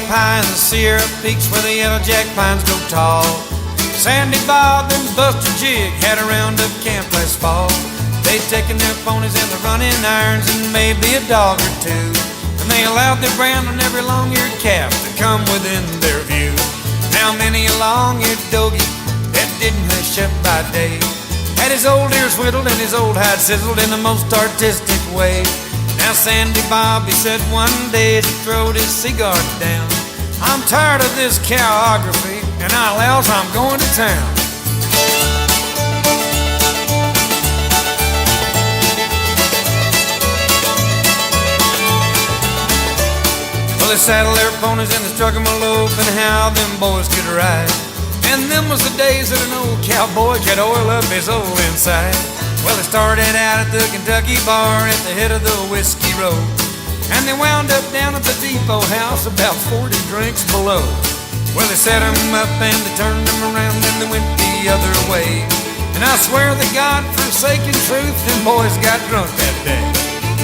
high in the Sierra Peaks where the yellow jack pines grow tall. Sandy Bob and Buster Jig had a roundup camp last fall. They'd taken their ponies and the running irons and maybe a dog or two, and they allowed their brand on every long-eared calf to come within their view. Now many a long-eared doggy that didn't hush up by day had his old ears whittled and his old hide sizzled in the most artistic way. Now Sandy Bob, he said one day as he throwed his cigar down, I'm tired of this cowography, and else I'm going to town. Well, they saddled their ponies and they struck 'em a lope, and how them boys could ride. And them was the days that an old cowboy could oil up his old inside. Well, they started out at the Kentucky bar at the head of the Whiskey Road, and they wound up down at the Depot House about 40 drinks below. Well, they set 'em up and they turned 'em around and they went the other way. And I swear the God-forsaken truth, them boys got drunk that day.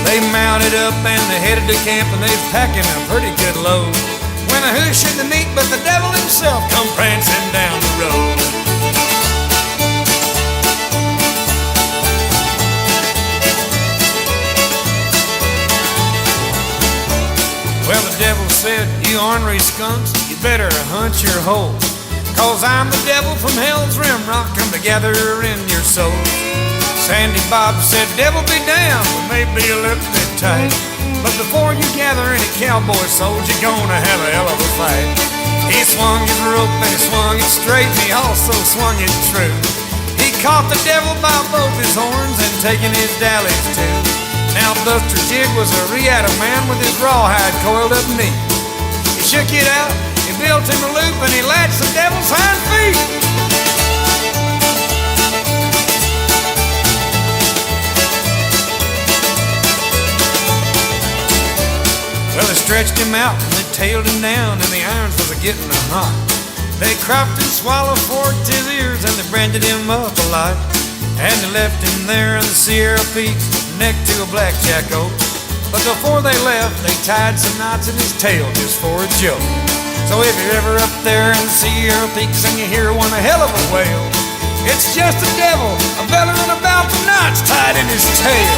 They mounted up and they headed to camp, and they was packing a pretty good load, when a who should they meet but the devil himself come prancing down the road. Well, the devil said, you ornery skunks, you better hunt your hole, 'cause I'm the devil from hell's rim rock, come together in your soul. Sandy Bob said, devil be damned, we may be a little bit tight, but before you gather any cowboy souls, you're gonna have a hell of a fight. He swung his rope and he swung it straight, and he also swung it true. He caught the devil by both his horns and taking his dallies too. Now Buster Jig was a Riata man with his rawhide coiled up neat. He shook it out, he built him a loop, and he latched the devil's hind feet. Well, they stretched him out and they tailed him down, and the irons was a-getting hot. They cropped and swallowed, forked his ears, and they branded him up a lot. And they left him there in the Sierra Peaks, neck to a blackjack oak. But before they left, they tied some knots in his tail just for a joke. So if you're ever up there in the Sierra Peaks and you hear one a hell of a wail, it's just the devil a-bellowing about the knots tied in his tail.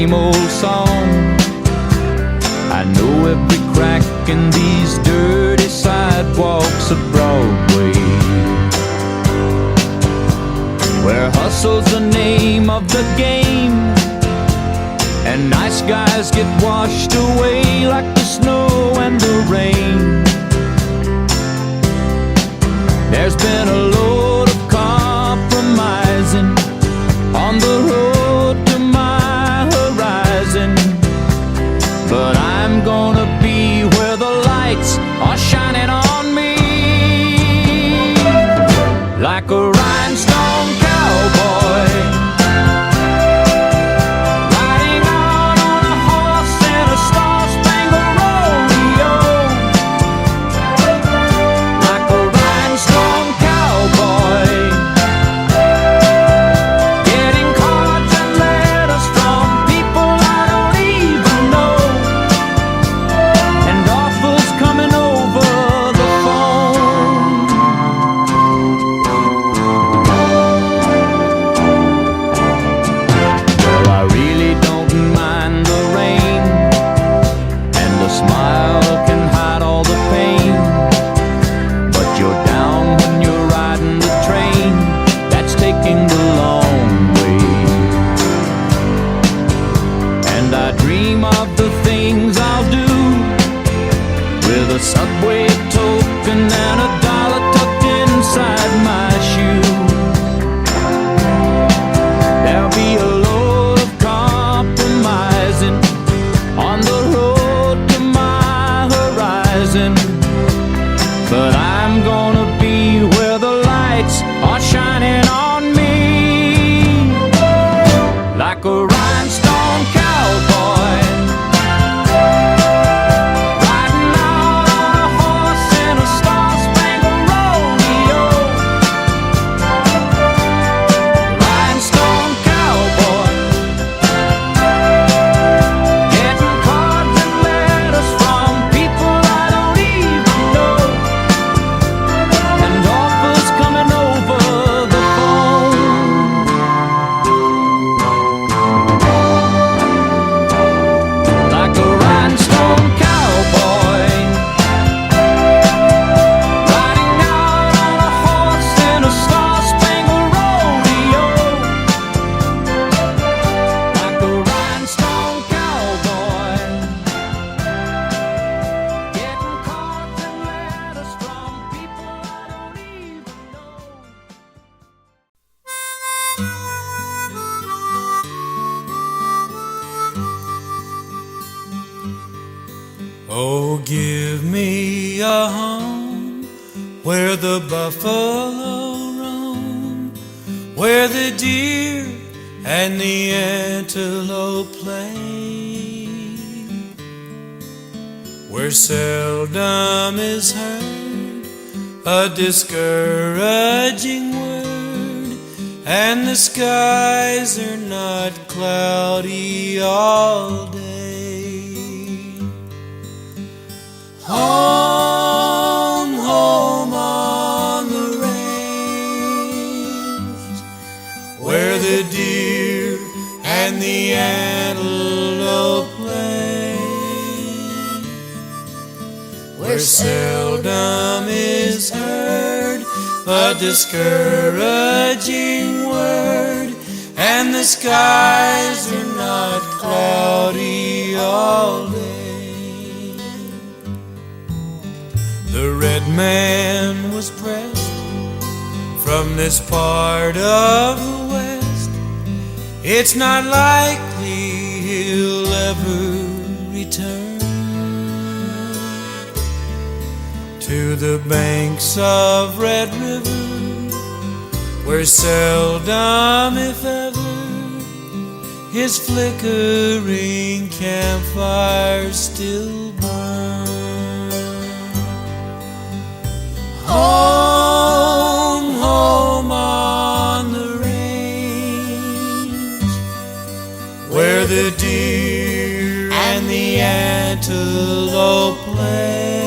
same old song. I know every crack in these dirty sidewalks of Broadway. hustle's the name of the game, and nice guys get washed away like the snow and the rain. There's been a load of compromising on the road to my horizon, but I'm gonna be where the lights are shining on me, like a rhinestone cowboy, riding out on a horse in a star-spangled rodeo, like a rhinestone cowboy, getting cards and letters from people I don't even know, and offers coming over the phone. Well, I really don't mind the rain, and a smile can hide all the pain, but you're down when you're riding the train that's taking the long way. And I dream of the things I'll do with a subway token and a dollar tucked inside my shoe. There'll be a load of compromising on the road to my horizon, but I'm gonna be where the lights are shining on me, like a rhinestone cowboy, riding out on a horse in a star-spangled rodeo, rhinestone cowboy, getting cards and letters from people I don't even know, and offers coming over the phone. Like a rhinestone cowboy, riding out on a horse in a star-spangled rodeo, like a rhinestone cowboy, getting cards and letters from people I don't even know. Oh, give me a home where the buffalo roam, where the deer and the antelope play, where seldom is heard a discouraging word, and the skies are not cloudy all day. Home, home on the range, where the deer and the antelope play, where seldom is heard a discouraging word, and the skies are not cloudy all day. The red man was pressed from this part of the West. It's not likely he'll ever return to the banks of Red River, where seldom, if ever, his flickering campfires still burn. Home, home on the range, where the deer and the antelope play,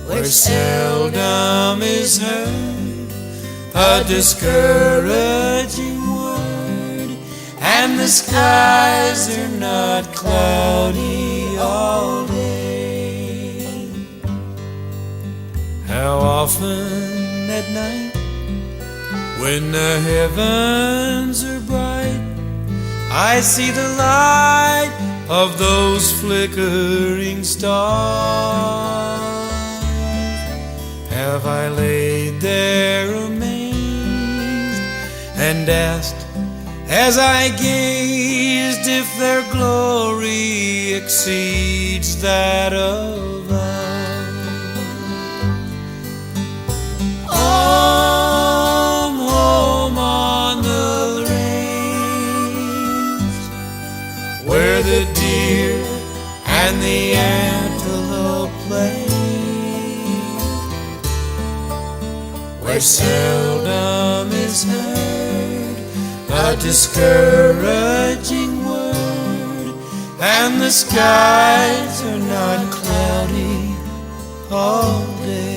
where seldom is heard a discouraging word, and the skies are not cloudy all day. How often at night When the heavens are bright, I see the light of those flickering stars. Have I laid there amazed and asked as I gazed if their glory exceeds that of ours? Home, home on the range, where the deer and the antelope play, where seldom is heard a discouraging word, and the skies are not cloudy all day.